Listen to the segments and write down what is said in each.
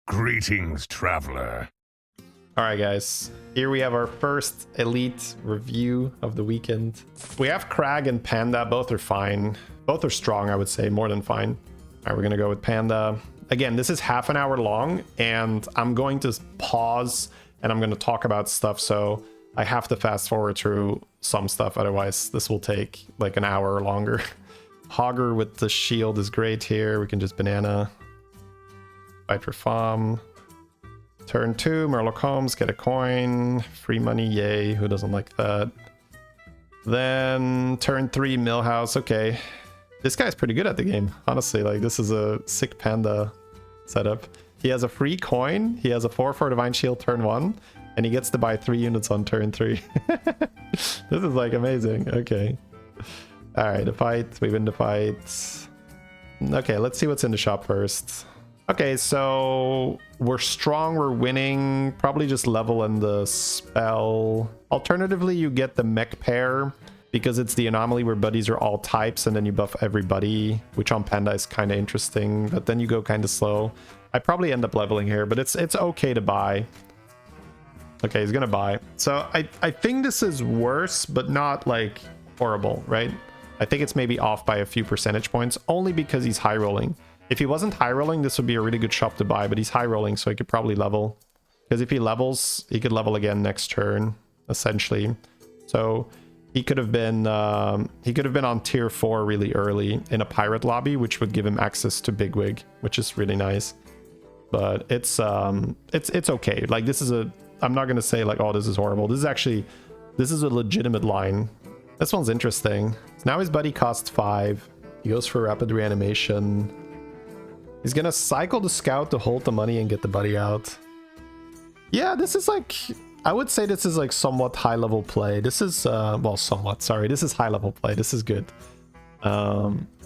Greetings, traveler. All right, guys. Here we have our first elite review of the weekend. We have Crag and Panda. Both are fine. Both are strong, I would say. More than fine. All right, we're going to go with Panda. Again, this is half an hour long, and I'm going to pause, and I'm going to talk about stuff, so I have to fast forward through some stuff. Otherwise, this will take like an hour or longer. Hogger with the shield is great here. We can just banana. Fight for farm. Turn 2, Murloc Holmes, get a coin. Free money, yay. Who doesn't like that? Then turn 3, Millhouse. Okay. This guy's pretty good at the game. Honestly, like, this is a sick Panda setup. He has a free coin. He has a 4/4 Divine Shield turn 1. And he gets to buy 3 units on turn 3. This is like amazing. Okay. Alright, the fight. We win the fight. Okay, let's see what's in the shop first. Okay, so we're strong, we're winning. Probably just level in the spell. Alternatively, you get the mech pair because it's the anomaly where buddies are all types and then you buff everybody, which on Panda is kind of interesting, but then you go kind of slow. I probably end up leveling here, but it's okay to buy. Okay, he's gonna buy. So I think this is worse, but not like horrible, right? I think it's maybe off by a few percentage points, only because he's high rolling. If he wasn't high rolling, this would be a really good shop to buy, but he's high rolling, so he could probably level. Because if he levels, he could level again next turn, essentially. So he could have been on tier 4 really early in a pirate lobby, which would give him access to Bigwig, which is really nice. But it's okay. Like, this is I'm not gonna say like, oh, this is horrible. This is a legitimate line. This one's interesting. Now his buddy costs 5. He goes for rapid reanimation. He's gonna cycle the scout to hold the money and get the buddy out. Yeah, this is like, I would say this is like somewhat high level play. This is, well, somewhat, sorry. This is high level play. This is good.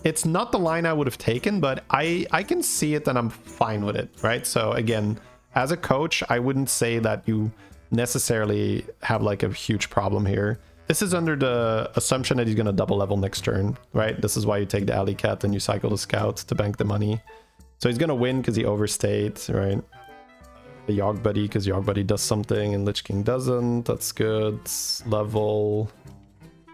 It's not the line I would have taken, but I can see it and I'm fine with it, right? So again, as a coach, I wouldn't say that you necessarily have like a huge problem here. This is under the assumption that he's gonna double level next turn, right? This is why you take the alley cat and you cycle the scout to bank the money. So he's gonna win because he overstayed, right? The Yogg Buddy because Yogg Buddy does something and Lich King doesn't. That's good. Level.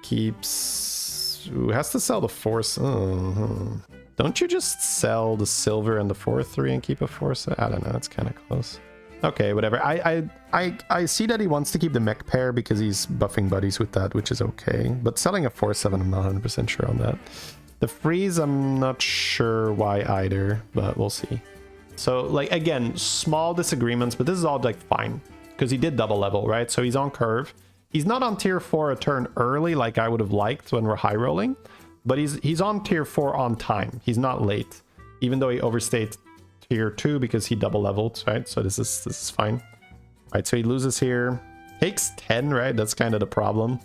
Keeps. Ooh, has to sell the force. Don't you just sell the silver and the 4/3 and keep a force? I don't know. It's kind of close. Okay, whatever. I see that he wants to keep the mech pair because he's buffing buddies with that, which is okay. But selling a 4/7, I'm not 100% sure on that. The freeze, I'm not sure why either, but we'll see. So, like, again, small disagreements, but this is all, like, fine. Because he did double level, right? So he's on curve. He's not on tier 4 a turn early like I would have liked when we're high rolling. But he's on tier 4 on time. He's not late. Even though he overstayed tier 2 because he double leveled, right? So this is fine. Right, so he loses here. Takes 10, right? That's kind of the problem.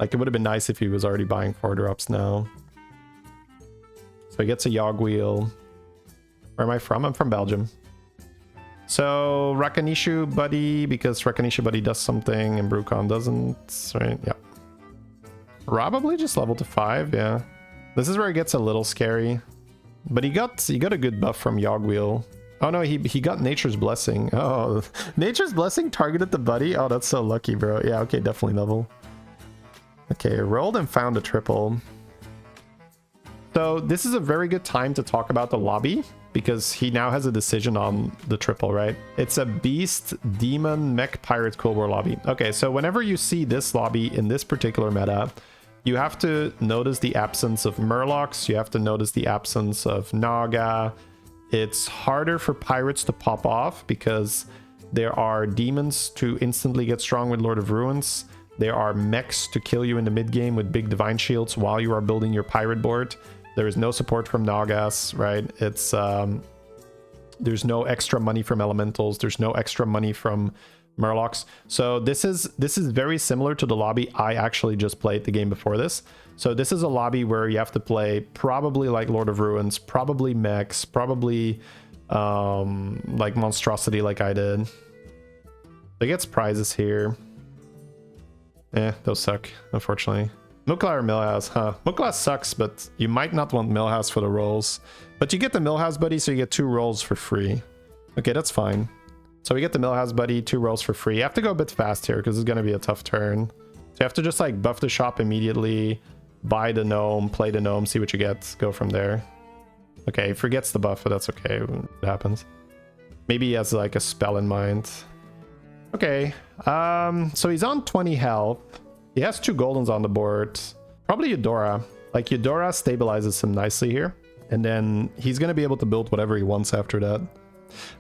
Like, it would have been nice if he was already buying 4 drops now. So he gets a Yogg Wheel. Where am I from? I'm from Belgium. So Rakanishu Buddy, because Rakanishu Buddy does something and Brucon doesn't, right? Yeah. Probably just level to 5, yeah. This is where it gets a little scary. But he got a good buff from Yogg Wheel. Oh no, he got Nature's Blessing. Oh, Nature's Blessing targeted the buddy? Oh, that's so lucky, bro. Yeah, okay, definitely level. Okay, rolled and found a triple. So this is a very good time to talk about the lobby because he now has a decision on the triple, right? It's a Beast, Demon, Mech, Pirate, Cold War lobby. Okay, so whenever you see this lobby in this particular meta, you have to notice the absence of Murlocs. You have to notice the absence of Naga. It's harder for pirates to pop off because there are demons to instantly get strong with Lord of Ruins. There are mechs to kill you in the mid game with big divine shields while you are building your pirate board. There is no support from Nagas, right? It's there's no extra money from elementals. There's no extra money from Murlocs. So this is very similar to the lobby I actually just played the game before this. So this is a lobby where you have to play probably like Lord of Ruins, probably Mechs, probably like Monstrosity like I did. They get prizes here. Those suck, unfortunately. Mukla or Millhouse, huh? Mukla sucks, but you might not want Millhouse for the rolls. But you get the Millhouse Buddy, so you get 2 rolls for free. Okay, that's fine. So we get the Millhouse Buddy, 2 rolls for free. You have to go a bit fast here because it's going to be a tough turn. So you have to just like buff the shop immediately, buy the gnome, play the gnome, see what you get, go from there. Okay, he forgets the buff, but that's okay. It happens. Maybe he has like a spell in mind. Okay, so he's on 20 health. He has 2 goldens on the board. Probably Eudora. Like Eudora stabilizes him nicely here. And then he's going to be able to build whatever he wants after that.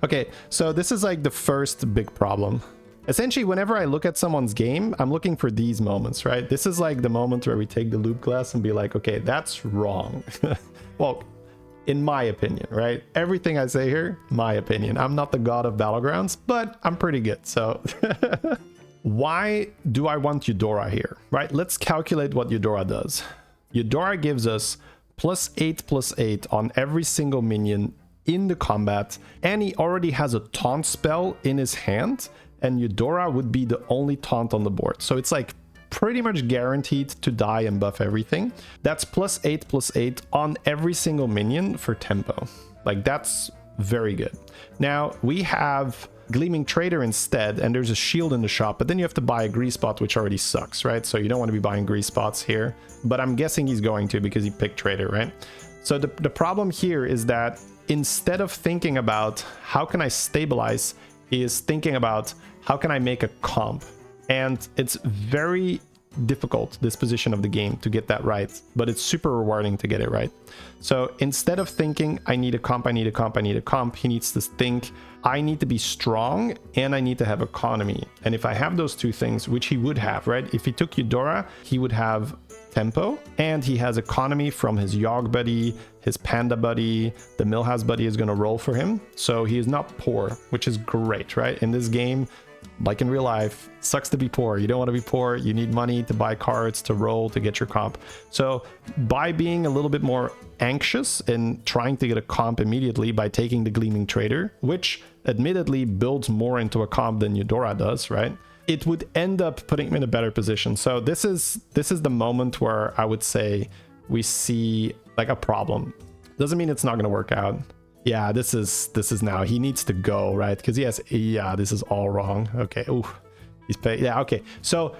Okay, so this is like the first big problem. Essentially, whenever I look at someone's game, I'm looking for these moments, right? This is like the moment where we take the loop glass and be like, okay, that's wrong. Well, in my opinion, right? Everything I say here, my opinion. I'm not the god of Battlegrounds, but I'm pretty good, so... Why do I want Eudora here, right? Let's calculate what Eudora does. Eudora gives us +8/+8 on every single minion in the combat, and he already has a taunt spell in his hand, and Eudora would be the only taunt on the board. So it's like pretty much guaranteed to die and buff everything. That's +8/+8 on every single minion for tempo. Like, that's very good. Now, we have Gleaming Trader instead, and there's a shield in the shop, but then you have to buy a grease spot, which already sucks, right? So you don't want to be buying grease spots here, but I'm guessing he's going to because he picked Trader, right? So the problem here is that instead of thinking about how can I stabilize, he is thinking about how can I make a comp. And it's very difficult, this position of the game, to get that right, but it's super rewarding to get it right. So instead of thinking I need a comp, I need a comp, I need a comp, he needs to think I need to be strong and I need to have economy. And if I have those 2 things, which he would have, right? If he took Eudora, he would have tempo and he has economy from his Yogg buddy, his Panda buddy, the Millhouse buddy is going to roll for him. So he is not poor, which is great, right? In this game, like in real life, sucks to be poor. You don't want to be poor. You need money to buy cards, to roll, to get your comp. So by being a little bit more anxious and trying to get a comp immediately by taking the Gleaming Trader, which admittedly builds more into a comp than Eudora does, right? It would end up putting him in a better position. So this is the moment where I would say we see like a problem. Doesn't mean it's not going to work out. Yeah, this is now. He needs to go, right? Because he has... Yeah, this is all wrong. Okay. Ooh. He's paid. Yeah, okay. So,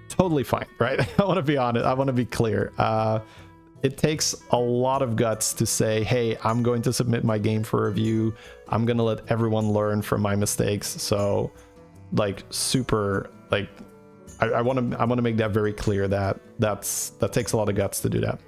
totally fine, right? I want to be honest. I want to be clear. It takes a lot of guts to say, hey, I'm going to submit my game for review. I'm going to let everyone learn from my mistakes. So, like, super... Like, I want to make that very clear that that takes a lot of guts to do that.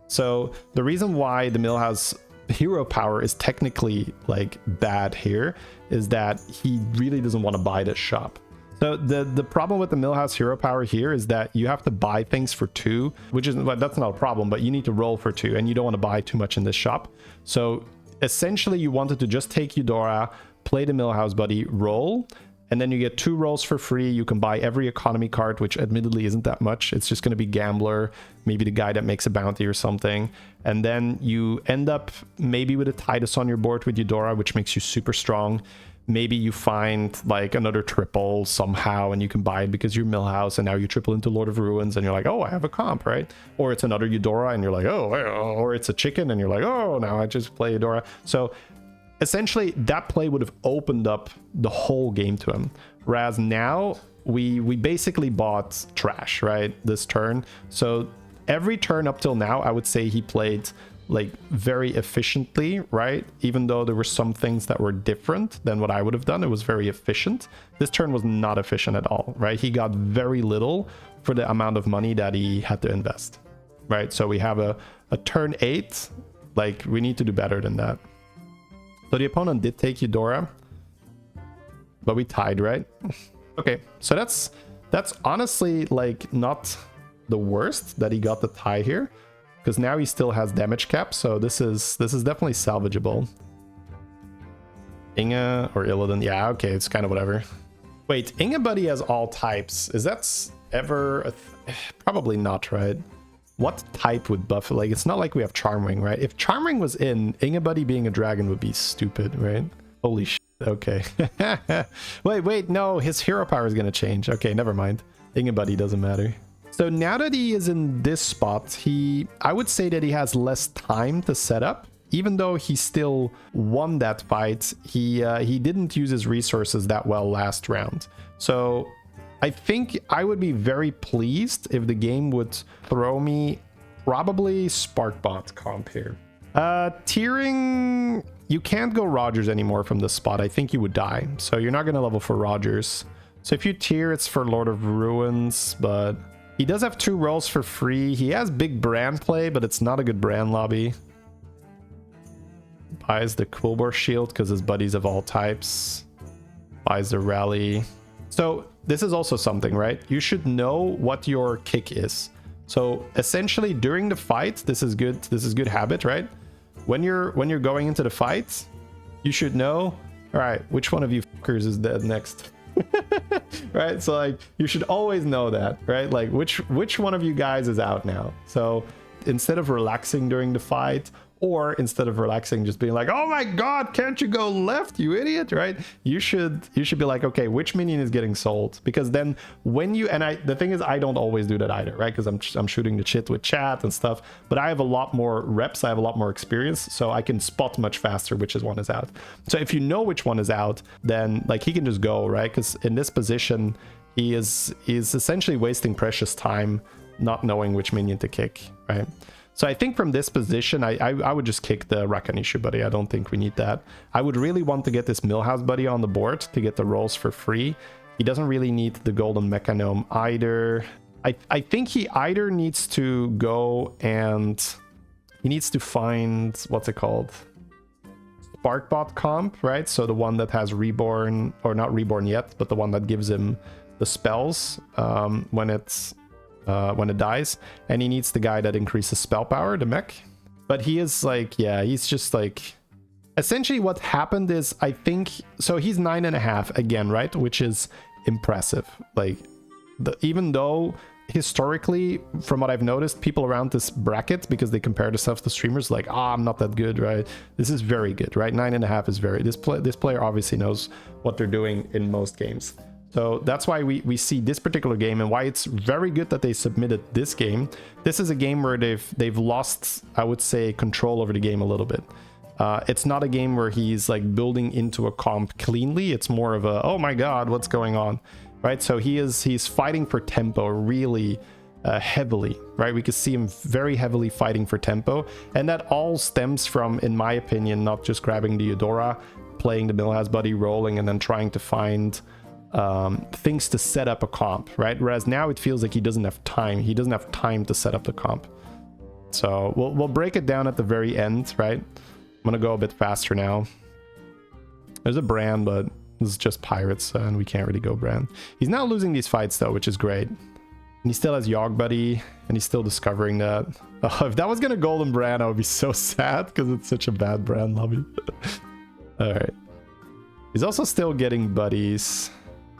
So, the reason why the Millhouse hero power is technically like bad here is that he really doesn't want to buy this shop. So the problem with the Millhouse hero power here is that you have to buy things for 2, which is, well, that's not a problem, but you need to roll for 2 and you don't want to buy too much in this shop. So essentially you wanted to just take Eudora, play the Millhouse buddy, roll, and then you get 2 rolls for free. You can buy every economy card, which admittedly isn't that much. It's just going to be Gambler, maybe the guy that makes a bounty or something. And then you end up maybe with a Tidus on your board with Eudora, which makes you super strong. Maybe you find like another triple somehow and you can buy it because you're Millhouse and now you triple into Lord of Ruins and you're like, oh, I have a comp, right? Or it's another Eudora and you're like, oh, or it's a chicken and you're like, oh, now I just play Eudora. So essentially that play would have opened up the whole game to him, whereas now we basically bought trash, right, this turn. So every turn up till now I would say he played like very efficiently, right? Even though there were some things that were different than what I would have done, it was very efficient. This turn was not efficient at all, right? He got very little for the amount of money that he had to invest, right? So we have a turn 8, like we need to do better than that. So the opponent did take Eudora, but we tied, right? Okay, so that's honestly like not the worst that he got the tie here, because now he still has damage cap, so this is definitely salvageable. Inga or Illidan, yeah, okay, it's kind of whatever. Wait, Inga Buddy has all types. Is that ever a probably not, right? What type would buff? Like, it's not like we have Charmwing, right? If Charmwing was in, Inga Buddy being a dragon would be stupid, right? Holy shit, okay. Wait, no, his hero power is gonna change. Okay, never mind. Inga Buddy doesn't matter. So now that he is in this spot, I would say that he has less time to set up. Even though he still won that fight, he didn't use his resources that well last round. So I think I would be very pleased if the game would throw me probably Sparkbot comp here. Tiering, you can't go Rogers anymore from this spot. I think you would die. So you're not going to level for Rogers. So if you tier, it's for Lord of Ruins, but he does have 2 rolls for free. He has big brand play, but it's not a good brand lobby. Buys the Quillbore Shield because his buddies of all types. Buys the Rally. So this is also something, right? You should know what your kick is. So essentially during the fight, this is good. This is good habit, right? When you're going into the fight, you should know, all right, which one of you fuckers is dead next? Right? So like you should always know that, right? Like which one of you guys is out now. So instead of relaxing during the fight, or instead of relaxing, just being like, oh my god, can't you go left, you idiot, right? You should be like, okay, which minion is getting sold? Because then when you, the thing is, I don't always do that either, right? Because I'm shooting the shit with chat and stuff, but I have a lot more reps, I have a lot more experience, so I can spot much faster which one is out. So if you know which one is out, then like he can just go, right? Because in this position, he is essentially wasting precious time not knowing which minion to kick, right? So I think from this position, I would just kick the Rakanishu buddy. I don't think we need that. I would really want to get this Millhouse buddy on the board to get the rolls for free. He doesn't really need the golden mechanome either. I think he either needs to go and he needs to find, what's it called? Sparkbot comp, right? So the one that has reborn, or not reborn yet, but the one that gives him the spells when it dies, and he needs the guy that increases spell power, the mech. But he is like, yeah, he's just like, essentially what happened is, I think, so he's 9.5 again, right? Which is impressive. Like, even though historically, from what I've noticed, people around this bracket, because they compare themselves to streamers, like, I'm not that good, right? This is very good, right? 9.5 is very, this player obviously knows what they're doing in most games. So that's why we see this particular game, and why it's very good that they submitted this game. This is a game where they've lost, I would say, control over the game a little bit. It's not a game where he's like building into a comp cleanly. It's more of a, oh my god, what's going on, right? So he's fighting for tempo really heavily, right? We can see him very heavily fighting for tempo, and that all stems from, in my opinion, not just grabbing the Eudora, playing the Millhouse buddy, rolling, and then trying to find things to set up a comp, right? Whereas now it feels like he doesn't have time. He doesn't have time to set up the comp. So we'll break it down at the very end, right? I'm gonna go a bit faster now. There's a brand, but this is just pirates, and we can't really go brand. He's now losing these fights though, which is great. And he still has Yogg buddy, and he's still discovering that. Oh, if that was gonna golden brand, I would be so sad because it's such a bad brand lobby. All right. He's also still getting buddies.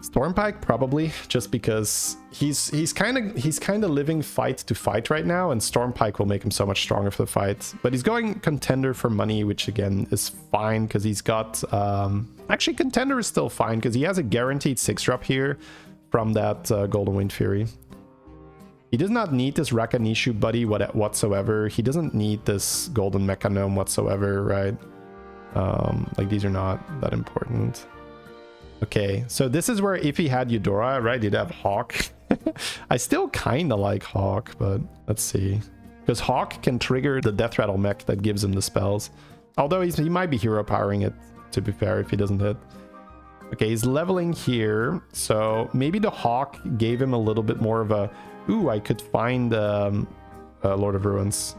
Stormpike probably, just because he's kind of living fight to fight right now, and Stormpike will make him so much stronger for the fight. But he's going contender for money, which again is fine because he's got actually contender is still fine because he has a guaranteed 6-drop here from that Golden Wind Fury. He does not need this Rakanishu buddy whatsoever. He doesn't need this golden mechanome whatsoever, right? Like these are not that important. Okay, so this is where if he had Eudora, right, he'd have Hawk. I still kind of like Hawk, but let's see. Because Hawk can trigger the Death Rattle mech that gives him the spells. Although he might be hero powering it, to be fair, if he doesn't hit. Okay, he's leveling here. So maybe the Hawk gave him a little bit more of a, ooh, I could find Lord of Ruins.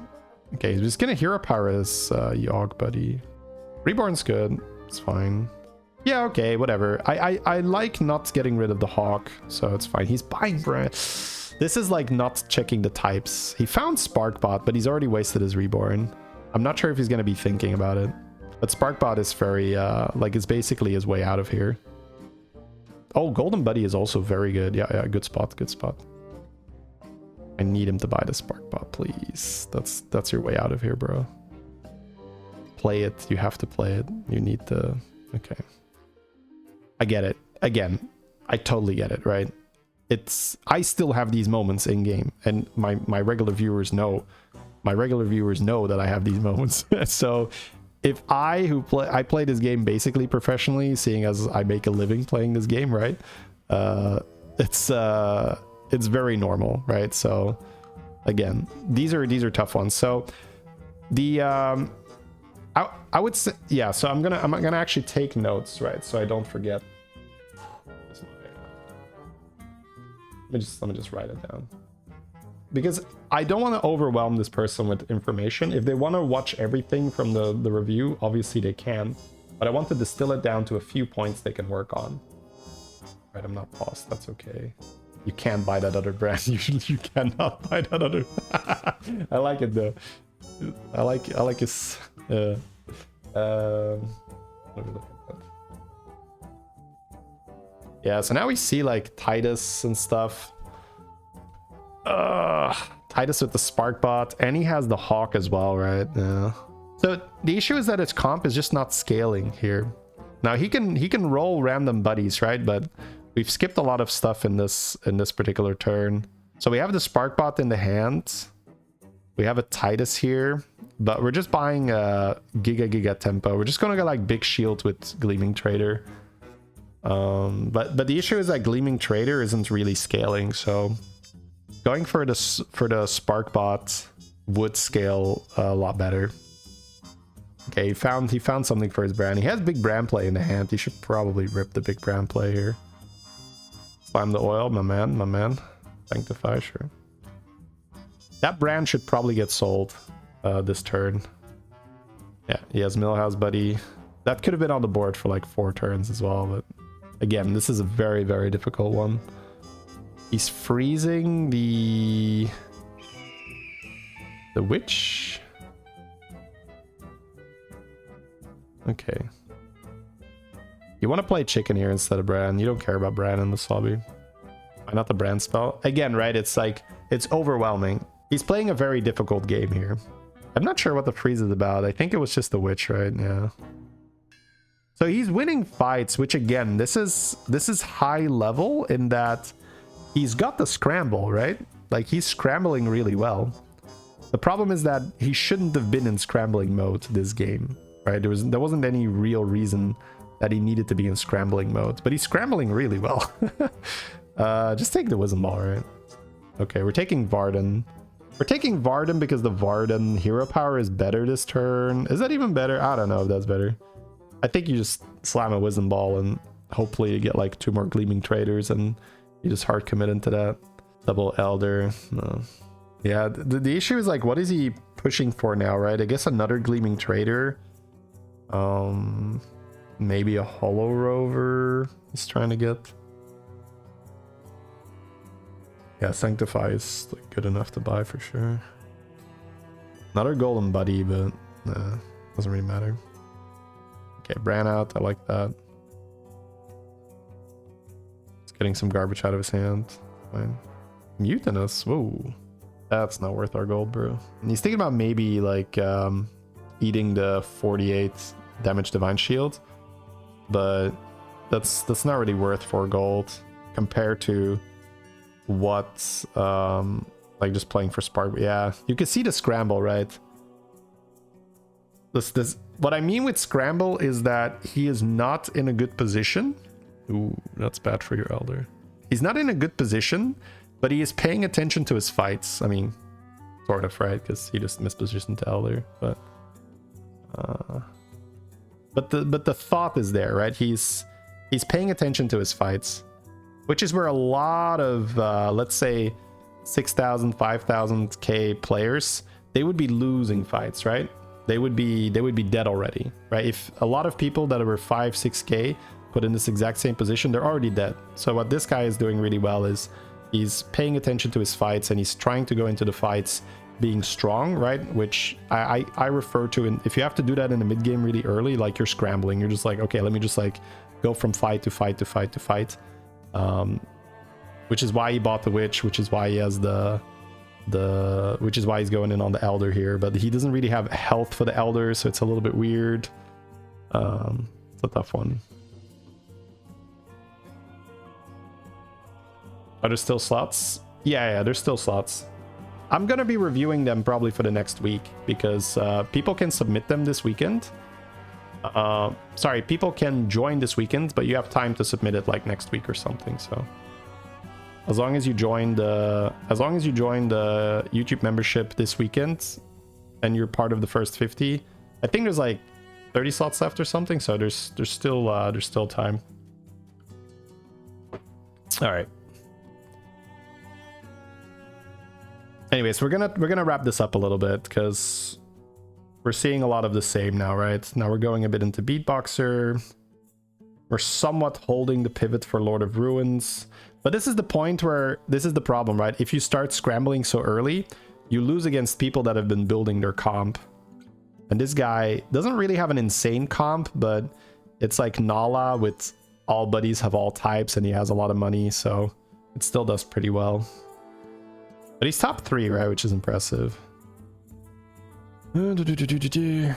Okay, he's just going to hero power his Yogg buddy. Reborn's good. It's fine. Yeah, okay, whatever. I like not getting rid of the Hawk, so it's fine. He's buying brand. This is like not checking the types. He found Sparkbot, but he's already wasted his Reborn. I'm not sure if he's going to be thinking about it. But Sparkbot is very, like, it's basically his way out of here. Oh, Golden Buddy is also very good. Yeah, good spot, good spot. I need him to buy the Sparkbot, please. That's your way out of here, bro. Play it. You have to play it. You need to... Okay. I get it. Again, I totally get it, right? I still have these moments in game, and my regular viewers know. My regular viewers know that I have these moments. So if I play this game basically professionally, seeing as I make a living playing this game, right? It's very normal, right? So again, these are tough ones. So the I would say, yeah, so I'm gonna actually take notes, right? So I don't forget. Let me just write it down. Because I don't want to overwhelm this person with information. If they want to watch everything from the review, obviously they can. But I want to distill it down to a few points they can work on. Right, I'm not paused. That's okay. You can't buy that other brand. You cannot buy that other. I like it though. I like his. Let me look at that. Yeah. So now we see like Titus and stuff. Titus with the Spark Bot, and he has the Hawk as well, right? Yeah. So the issue is that his comp is just not scaling here. Now he can roll random buddies, right? But we've skipped a lot of stuff in this particular turn. So we have the Spark Bot in the hand. We have a Titus here, but we're just buying Giga Tempo. We're just gonna go like Big Shield with Gleaming Trader. But the issue is that Gleaming Trader isn't really scaling, so going for the Spark Bot would scale a lot better. Okay, he found something for his brand. He has big brand play in the hand. He should probably rip the big brand play here. Slam the oil, my man. Sanctify, sure. That brand should probably get sold this turn. Yeah, he has Millhouse Buddy. That could have been on the board for like 4 turns as well, but again, this is a very, very difficult one. He's freezing the witch. Okay. You want to play chicken here instead of Bran. You don't care about Bran in this lobby. Why not the Bran spell? Again, right? It's like, it's overwhelming. He's playing a very difficult game here. I'm not sure what the freeze is about. I think it was just the witch, right? Yeah. So he's winning fights, which again, this is high level in that he's got the scramble, right? Like he's scrambling really well. The problem is that he shouldn't have been in scrambling mode this game, right? There wasn't any real reason that he needed to be in scrambling mode, but he's scrambling really well. Just take the Wisdom Ball, right? Okay, we're taking Varden. We're taking Varden because the Varden hero power is better this turn. Is that even better? I don't know if that's better. I think you just slam a Wisdom Ball and hopefully you get like 2 more Gleaming Traders and you just hard commit into that. Double Elder. No. Yeah, the issue is like, what is he pushing for now, right? I guess another Gleaming Trader. Maybe a Hollow Rover he's trying to get. Yeah, Sanctify is like good enough to buy for sure. Another Golden Buddy, but doesn't really matter. Okay, Bran out. I like that. He's getting some garbage out of his hand. Fine. Mutinous. Whoa. That's not worth our gold, bro. And he's thinking about maybe like eating the 48 damage Divine Shield. But that's not really worth 4 gold compared to what like just playing for Spark. Yeah, you can see the scramble, right? This what I mean with scramble is that he is not in a good position. Ooh, that's bad for your Elder. He's not in a good position, but he is paying attention to his fights. I mean, sort of, right? Because he just mispositioned to Elder, but the thought is there, right? He's paying attention to his fights, which is where a lot of let's say 6,000, 5,000k players, they would be losing fights, right? They would be dead already, right? If a lot of people that were 5, 6k put in this exact same position, they're already dead. So what this guy is doing really well is he's paying attention to his fights and he's trying to go into the fights being strong, right? Which I refer to, and if you have to do that in the mid game really early, like you're scrambling, you're just like, okay, let me just like go from fight to fight to fight to fight. Which is why he bought the witch, which is why he has which is why he's going in on the Elder here, but he doesn't really have health for the Elder, so it's a little bit weird. It's a tough one. Are there still slots? Yeah, there's still slots. I'm gonna be reviewing them probably for the next week because people can submit them this weekend. Sorry, people can join this weekend, but you have time to submit it like next week or something. So as long as you join the YouTube membership this weekend and you're part of the first 50, I think there's like 30 slots left or something. So there's still time. All right. Anyways, we're gonna wrap this up a little bit because we're seeing a lot of the same now, right? Now we're going a bit into Beatboxer. We're somewhat holding the pivot for Lord of Ruins. But this is the point where this is the problem, right? If you start scrambling so early, you lose against people that have been building their comp. And this guy doesn't really have an insane comp, but it's like Nala with all buddies have all types and he has a lot of money, so it still does pretty well. But he's top 3, right? Which is impressive. Yeah,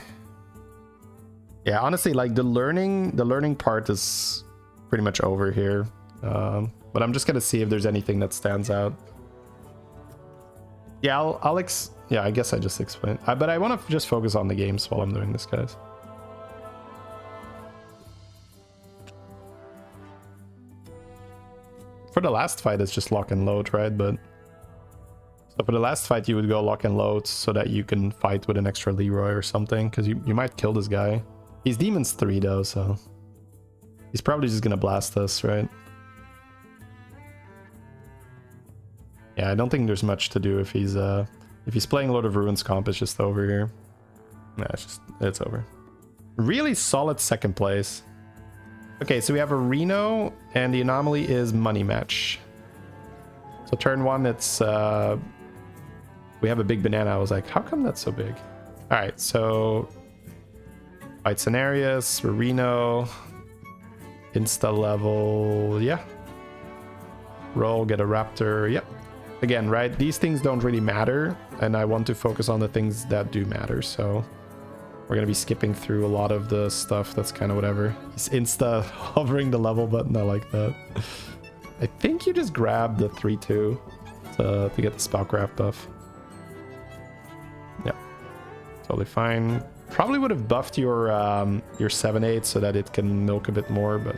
honestly, like the learning part is pretty much over here. But I'm just gonna see if there's anything that stands out. Yeah, yeah, I guess I just explained. But I want to just focus on the games while I'm doing this, guys. For the last fight, it's just lock and load, right? But so for the last fight, you would go lock and load so that you can fight with an extra Leroy or something, because you might kill this guy. He's Demon's 3 though, so he's probably just gonna blast us, right? Yeah, I don't think there's much to do if he's playing Lord of Ruins comp. It's just over here. Nah, it's over. Really solid second place. Okay, so we have a Reno, and the anomaly is money match. So turn 1, it's we have a big banana. I was like, how come that's so big? All right, so fight scenarios, Reno, insta level, yeah. Roll, get a raptor, yep. Again, right, these things don't really matter, and I want to focus on the things that do matter, so we're gonna be skipping through a lot of the stuff that's kind of whatever. He's insta hovering the level button, I like that. I think you just grab the 3-2 to get the Spellcraft buff. Yeah, totally fine. Probably would have buffed your 7-8 so that it can milk a bit more, but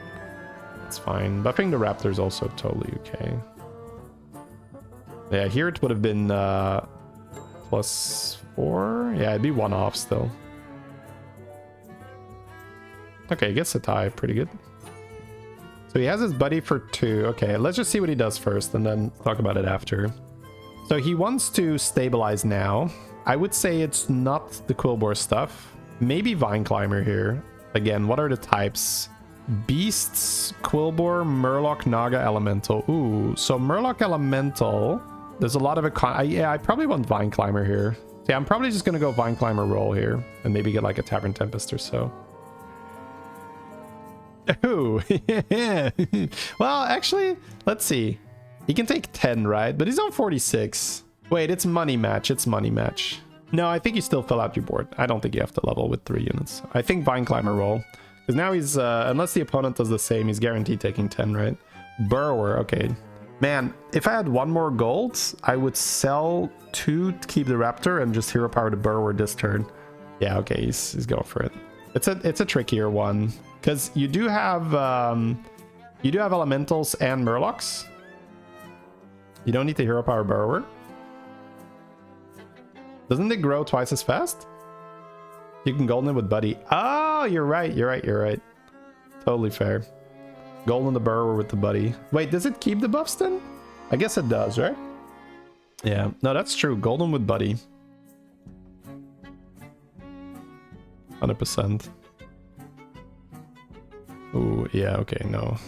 it's fine. Buffing the Raptor is also totally okay. Yeah, here it would have been +4. Yeah, it'd be 1 off still. Okay, gets a tie. Pretty good. So he has his buddy for 2. Okay, let's just see what he does first and then talk about it after. So he wants to stabilize now. I would say it's not the Quillbore stuff. Maybe Vine Climber here. Again, what are the types? Beasts, Quillbore, Murloc, Naga, Elemental. Ooh, so Murloc Elemental. There's a lot of yeah, I probably want Vine Climber here. Yeah, I'm probably just gonna go Vine Climber roll here and maybe get like a Tavern Tempest or so. Oh, yeah. Well, actually, let's see. He can take 10, right? But he's on 46. Wait, it's money match. It's money match. No, I think you still fill out your board. I don't think you have to level with 3 units. I think Vine Climber roll. Because now he's, unless the opponent does the same, he's guaranteed taking 10, right? Burrower, okay. Man, if I had 1 more gold, I would sell 2 to keep the Raptor and just hero power the Burrower this turn. Yeah, okay, he's going for it. It's a trickier one. Because you do have elementals and Murlocs. You don't need to hero power Burrower. Doesn't it grow twice as fast? You can golden it with Buddy. Oh, you're right. Totally fair. Golden the Burrower with the Buddy. Wait, does it keep the buffs then? I guess it does, right? Yeah, no, that's true. Golden with Buddy. 100%. Ooh, yeah, okay, no.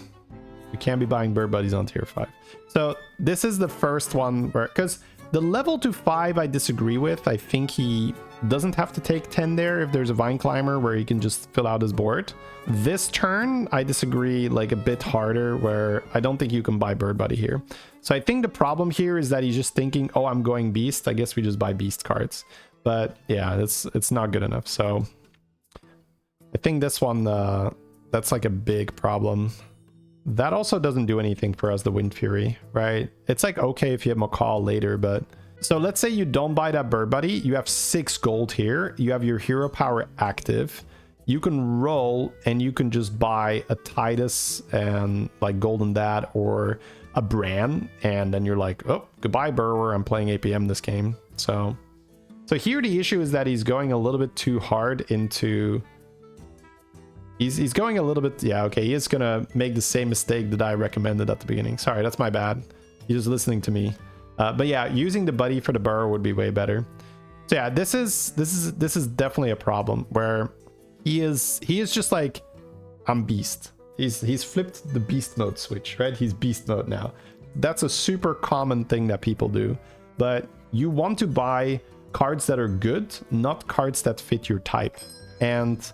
You can't be buying bird buddies on tier 5. So this is the first one where, because the level to 5 I disagree with. I think he doesn't have to take 10 there if there's a Vine Climber where he can just fill out his board. This turn, I disagree like a bit harder where I don't think you can buy bird buddy here. So I think the problem here is that he's just thinking, oh, I'm going beast. I guess we just buy beast cards. But yeah, it's not good enough. So I think this one, that's like a big problem. That also doesn't do anything for us, the Wind Fury, right? It's like okay if you have Macaw later, but... So let's say you don't buy that Bird Buddy. You have 6 gold here. You have your hero power active. You can roll and you can just buy a Titus and like Golden Dad or a Bran. And then you're like, oh, goodbye, Burrower. I'm playing APM this game. So here the issue is that he's going a little bit too hard into... He's going a little bit... Yeah, okay. He is going to make the same mistake that I recommended at the beginning. Sorry, that's my bad. He's just listening to me. But yeah, using the buddy for the burrow would be way better. So yeah, this is definitely a problem where he is just like, I'm beast. He's flipped the beast mode switch, right? He's beast mode now. That's a super common thing that people do. But you want to buy cards that are good, not cards that fit your type. And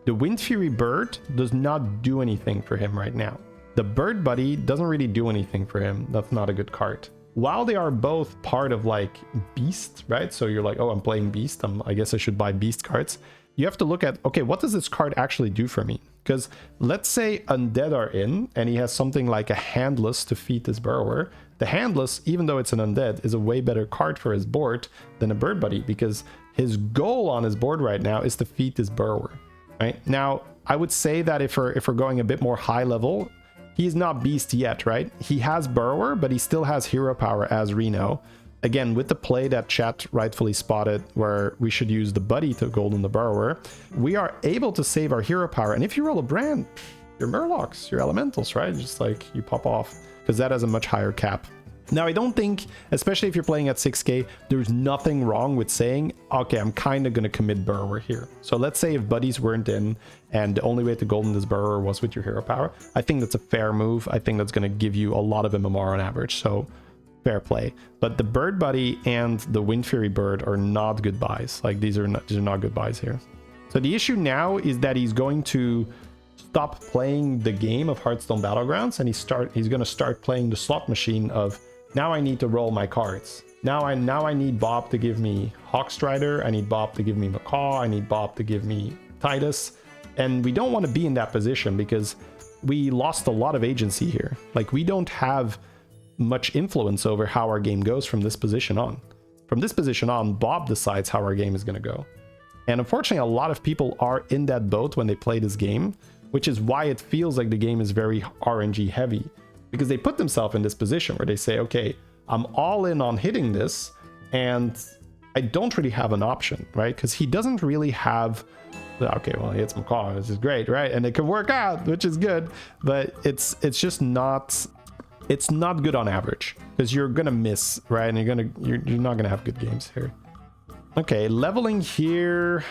the Wind Fury Bird does not do anything for him right now. The Bird Buddy doesn't really do anything for him. That's not a good card. While they are both part of like Beast, right? So you're like, oh, I'm playing Beast. I guess I should buy Beast cards. You have to look at, okay, what does this card actually do for me? Because let's say Undead are in and he has something like a Handless to feed this Burrower. The Handless, even though it's an Undead, is a way better card for his board than a Bird Buddy because his goal on his board right now is to feed this Burrower, right? Now, I would say that if we're going a bit more high level, he's not Beast yet, right? He has Burrower, but he still has hero power as Reno. Again, with the play that chat rightfully spotted where we should use the buddy to golden the Burrower, we are able to save our hero power. And if you roll a Brand, your Murlocs, your Elementals, right? Just like you pop off because that has a much higher cap. Now, I don't think, especially if you're playing at 6k, there's nothing wrong with saying, okay, I'm kind of going to commit Burrower here. So let's say if buddies weren't in and the only way to golden this Burrower was with your hero power, I think that's a fair move. I think that's going to give you a lot of MMR on average. So fair play. But the Bird Buddy and the Wind Fury Bird are not good buys. Like these are not good buys here. So the issue now is that he's going to stop playing the game of Hearthstone Battlegrounds and he's going to start playing the slot machine of, now I need to roll my cards. Now I need Bob to give me Hawkstrider. I need Bob to give me Macaw. I need Bob to give me Titus. And we don't want to be in that position because we lost a lot of agency here. Like we don't have much influence over how our game goes from this position on. From this position on, Bob decides how our game is going to go. And unfortunately, a lot of people are in that boat when they play this game, which is why it feels like the game is very RNG heavy. Because they put themselves in this position where they say, okay, I'm all in on hitting this, and I don't really have an option, right? Because he doesn't really have... Okay, well, he hits Macaw, which is great, right? And it can work out, which is good, but it's just not... It's not good on average, because you're gonna miss, right? And you're not gonna have good games here. Okay, leveling here...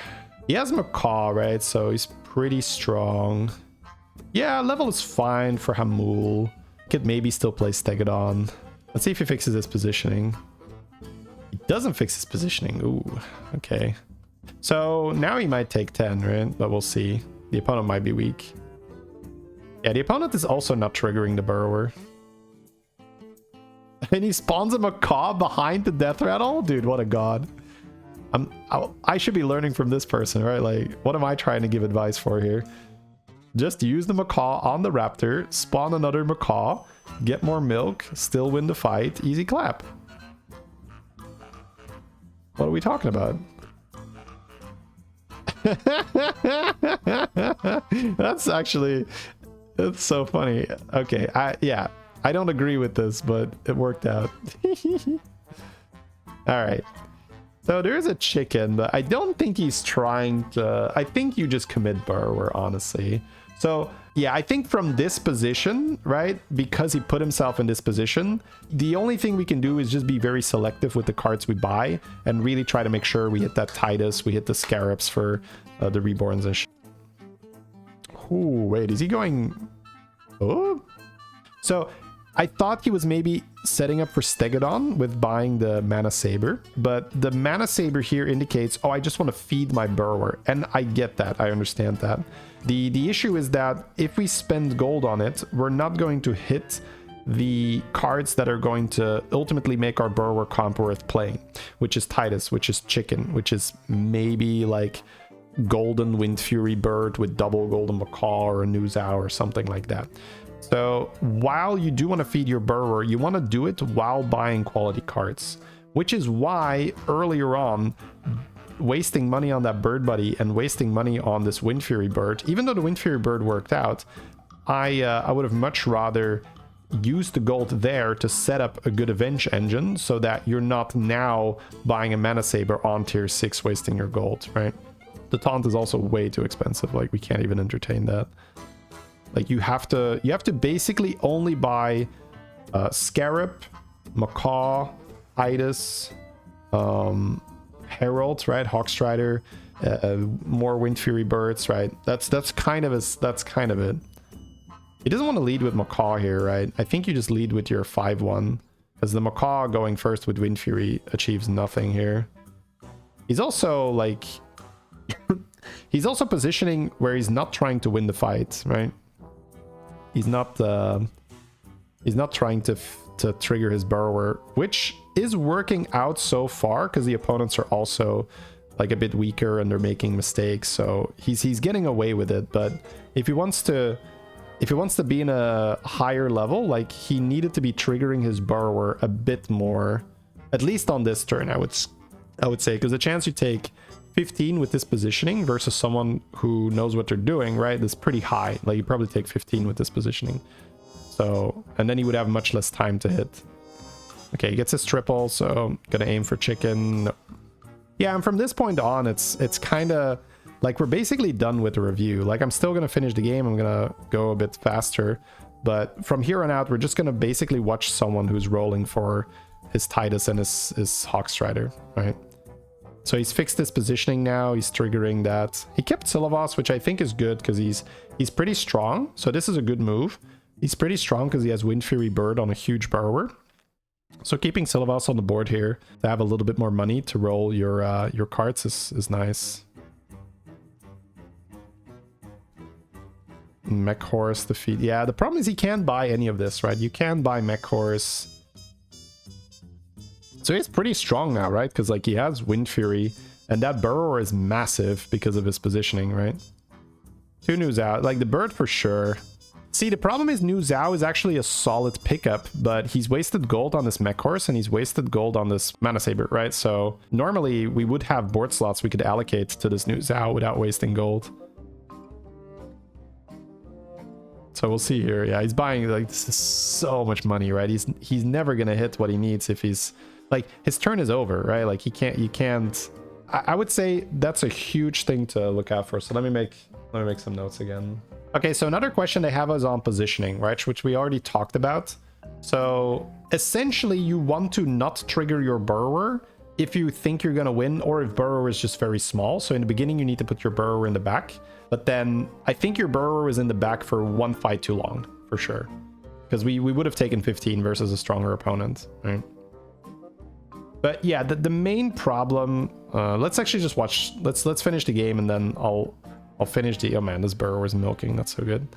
He has Macaw, right? So he's pretty strong. Yeah, level is fine for Hamul. Could maybe still play Stegodon. Let's see if he fixes his positioning. He doesn't fix his positioning. Ooh, okay. So now he might take 10, right? But we'll see. The opponent might be weak. Yeah, the opponent is also not triggering the Burrower. And he spawns a Macaw behind the Death Rattle? Dude, what a god. I should be learning from this person, right? Like, what am I trying to give advice for here? Just use the Macaw on the Raptor, spawn another Macaw, get more milk, still win the fight, easy clap. What are we talking about? That's so funny. Okay, I don't agree with this, but it worked out. All right. So there's a chicken, but I don't think he's trying to... I think you just commit Burrower, honestly. So, yeah, I think from this position, right, because he put himself in this position, the only thing we can do is just be very selective with the cards we buy and really try to make sure we hit that Titus, we hit the Scarabs for the Reborns and shit. Ooh, wait, is he going... Oh? So... I thought he was maybe setting up for Stegodon with buying the Mana Saber, but the Mana Saber here indicates, oh, I just want to feed my Burrower, and I get that, I understand that. The issue is that if we spend gold on it, we're not going to hit the cards that are going to ultimately make our Burrower comp worth playing, which is Titus, which is Chicken, which is maybe like Golden Wind Fury Bird with double Golden Macaw or a Nuzao or something like that. So while you do want to feed your Burrower, you want to do it while buying quality cards, which is why earlier on, wasting money on that Bird Buddy and wasting money on this Wind Fury Bird, even though the Wind Fury Bird worked out, I would have much rather used the gold there to set up a good Avenge engine so that you're not now buying a Mana Saber on tier 6 wasting your gold, right? The taunt is also way too expensive, like we can't even entertain that. Like you have to basically only buy Scarab, Macaw, Titus, Herald, right? Hawkstrider, more Wind Fury Birds, right? That's kind of it. He doesn't want to lead with Macaw here, right? I think you just lead with your 5-1, because the Macaw going first with Wind Fury achieves nothing here. He's also like he's also positioning where he's not trying to win the fight, right? He's not trying to trigger his Burrower, which is working out so far because the opponents are also like a bit weaker and they're making mistakes, so he's getting away with it. But if he wants to be in a higher level, like he needed to be triggering his Burrower a bit more, at least on this turn, I would say, because the chance you take 15 with this positioning versus someone who knows what they're doing, right, is pretty high. Like you probably take 15 with this positioning. So, and then he would have much less time to hit. Okay, he gets his triple, so gonna aim for chicken. Nope. Yeah, and from this point on, it's kind of like we're basically done with the review. Like I'm still gonna finish the game, I'm gonna go a bit faster, but from here on out, we're just gonna basically watch someone who's rolling for his Titus and his Hawkstrider, right? So he's fixed his positioning now, he's triggering that. He kept Sylavos, which I think is good because he's pretty strong, so this is a good move. He's pretty strong because he has Wind Fury Bird on a huge Burrower. So keeping Sylavos on the board here to have a little bit more money to roll your cards is nice. Mech Horse defeat. Yeah, the problem is he can't buy any of this, right? You can buy Mech Horse. So he's pretty strong now, right? Because like he has Wind Fury and that Burrower is massive because of his positioning, right? 2 New Zao. Like the bird for sure. See, the problem is New Zao is actually a solid pickup, but he's wasted gold on this Mech Horse and he's wasted gold on this Mana Saber, right? So normally we would have board slots we could allocate to this New Zao without wasting gold. So we'll see here. Yeah, he's buying, like, this is so much money, right? He's never gonna hit what he needs if he's like, his turn is over, right? Like you can't. I would say that's a huge thing to look out for. So let me make some notes again. Okay, so another question they have is on positioning, right? Which we already talked about. So essentially you want to not trigger your Burrower if you think you're gonna win, or if Burrower is just very small. So in the beginning you need to put your Burrower in the back, but then I think your Burrower is in the back for one fight too long, for sure. Because we would have taken 15 versus a stronger opponent, right? But yeah, the main problem, let's actually just watch, let's finish the game and then I'll finish the, oh man, this Burrower is milking, that's so good.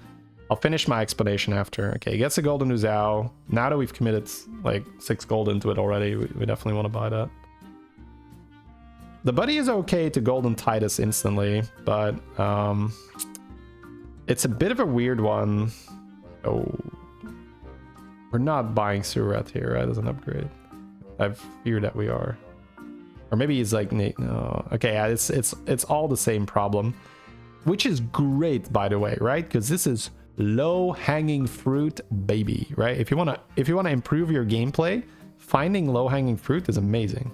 I'll finish my explanation after. Okay, he gets a golden New Zao. Now that we've committed like 6 gold into it already, we definitely want to buy that. The buddy is okay to golden Titus instantly, but it's a bit of a weird one. Oh, we're not buying Surat here, right, as an upgrade. I've feared that we are. Or maybe he's like, no. Okay, yeah, it's all the same problem. Which is great, by the way, right? Because this is low-hanging fruit, baby, right? If you wanna improve your gameplay, finding low-hanging fruit is amazing.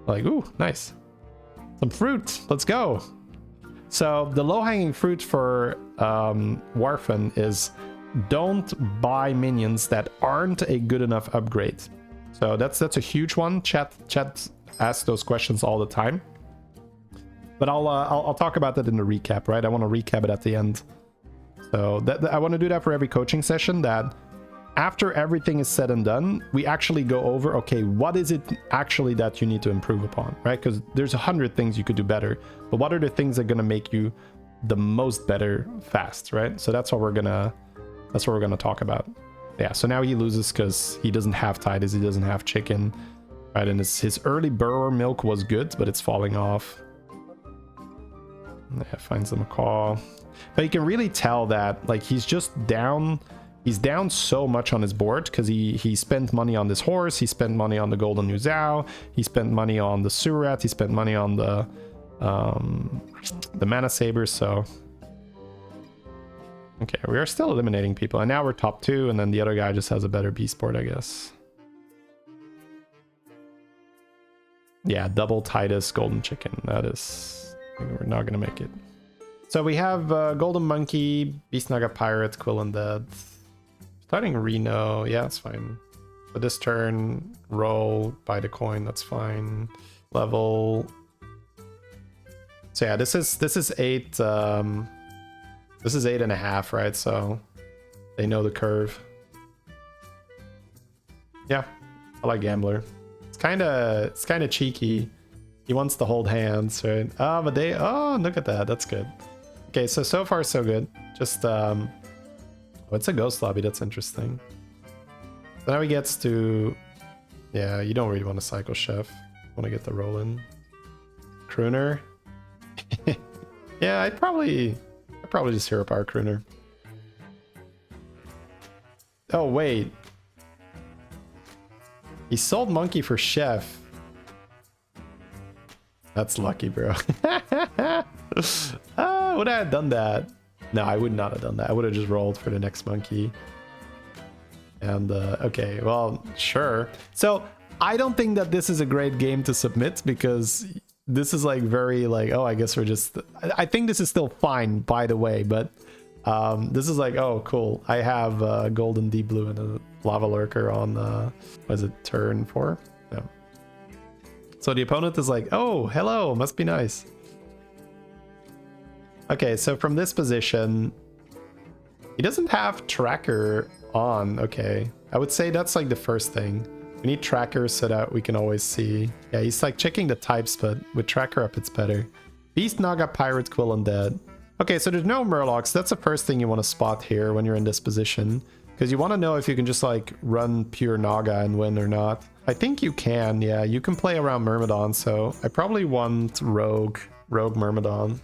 Like, ooh, nice. Some fruit, let's go. So the low-hanging fruit for Warfen is don't buy minions that aren't a good enough upgrade. So that's a huge one. Chat asks those questions all the time. But I'll talk about that in the recap, right? I want to recap it at the end. So I want to do that for every coaching session, that after everything is said and done, we actually go over, okay, what is it actually that you need to improve upon, right? Because there's 100 things you could do better, but what are the things that are going to make you the most better fast, right? So that's what we're gonna talk about. Yeah, so now he loses because he doesn't have Titus, he doesn't have chicken, right? And his early Burrower milk was good, but it's falling off. Yeah, finds the Macaw. But you can really tell that, like, he's just down He's down so much on his board because he spent money on this horse, he spent money on the golden Nuzao, he spent money on the Surat, he spent money on the mana sabers. So okay, we are still eliminating people, and now we're top 2, and then the other guy just has a better beast board, I guess. Yeah, double Titus golden chicken. That is, we're not gonna make it. So we have golden monkey, beast naga pirate, quill undead. Starting Reno, yeah, that's fine. For this turn, roll, buy the coin, that's fine. Level. So yeah, this is 8. This is 8.5, right? So they know the curve. Yeah, I like Gambler. It's kind of cheeky. He wants to hold hands, right? Oh, but look at that. That's good. Okay, so far so good. Just it's a ghost lobby. That's interesting. So now he gets to, yeah, you don't really want to cycle chef. Want to get the roll in. Crooner. Yeah, I'd probably just hero power Crooner. Oh wait, he sold monkey for chef. That's lucky, bro. Would I have done that? No, I would not have done that. I would have just rolled for the next monkey. And okay, well, sure. So I don't think that this is a great game to submit, because this is like very like, oh, I guess we're just, I think this is still fine, by the way, but this is like, oh, cool. I have golden deep blue and a lava lurker on what is it, turn 4? No. So the opponent is like, oh, hello, must be nice. Okay, so from this position, he doesn't have tracker on. Okay, I would say that's like the first thing. We need tracker so that we can always see. Yeah, he's like checking the types, but with tracker up, it's better. Beast, Naga, Pirate, Quill, Undead. Okay, so there's no Murlocs. That's the first thing you want to spot here when you're in this position, because you want to know if you can just like run pure Naga and win or not. I think you can. Yeah, you can play around Myrmidon, so I probably want Rogue Myrmidon.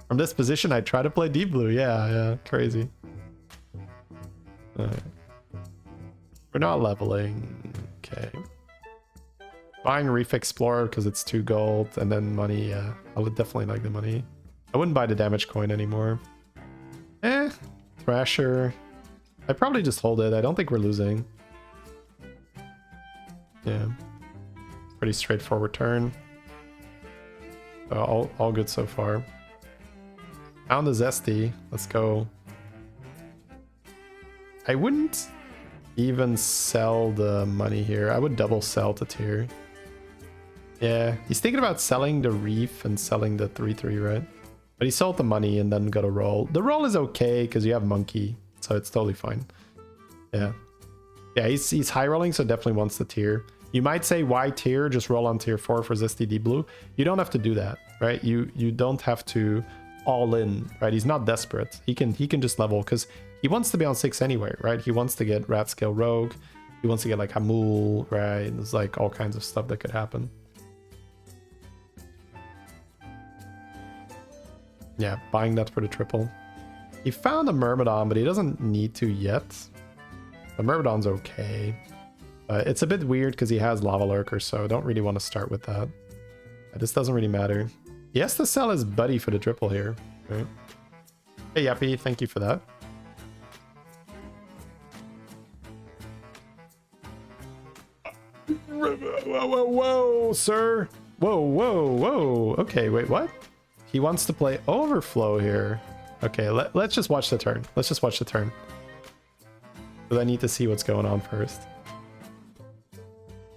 From this position, I try to play deep blue. Yeah, crazy. We're not leveling. Okay. Buying Reef Explorer because it's 2 gold, and then money. Yeah, I would definitely like the money. I wouldn't buy the damage coin anymore. Thrasher. I'd probably just hold it. I don't think we're losing. Yeah. Pretty straightforward turn. All good so far. Found the ixxdeee. Let's go. I wouldn't even sell the money here. I would double sell to tier. Yeah, he's thinking about selling the reef and selling the 3/3, right? But he sold the money and then got a roll. The roll is okay because you have monkey, so it's totally fine. Yeah, he's high rolling, so definitely wants the tier. You might say, why tier? Just roll on tier 4 for ixxdeee blue. You don't have to do that, right? You don't have to all in, right? He's not desperate. He can just level because he wants to be on 6 anyway, right? He wants to get rat scale rogue. He wants to get like Hamul, right? There's like all kinds of stuff that could happen. Yeah, buying that for the triple. He found a Myrmidon, but he doesn't need to yet. The Myrmidon's okay. It's a bit weird because he has Lava Lurker, so I don't really want to start with that. This doesn't really matter. He has to sell his buddy for the triple here, right? Hey, Yappy, thank you for that. Whoa, sir. Whoa. Okay, wait, what? He wants to play Overflow here. Okay, let's just watch the turn. Let's just watch the turn. Because I need to see what's going on first.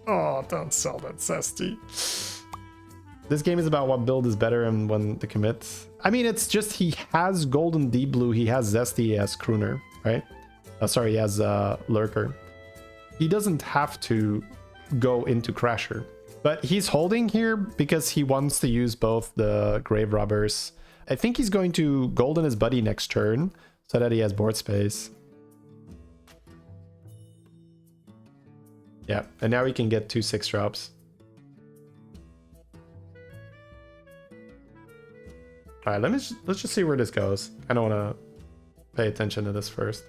Oh, don't sell that ixxdeee. This game is about what build is better and when to commit. I mean, it's just he has golden deep blue, he has ixxdeee, he has Crooner, right? Sorry, he has Lurker. He doesn't have to go into Crasher. But he's holding here because he wants to use both the Grave Robbers. I think he's going to golden his buddy next turn so that he has board space. Yeah, and now he can get 2 6 drops. All right, let's just see where this goes. I don't want to pay attention to this first.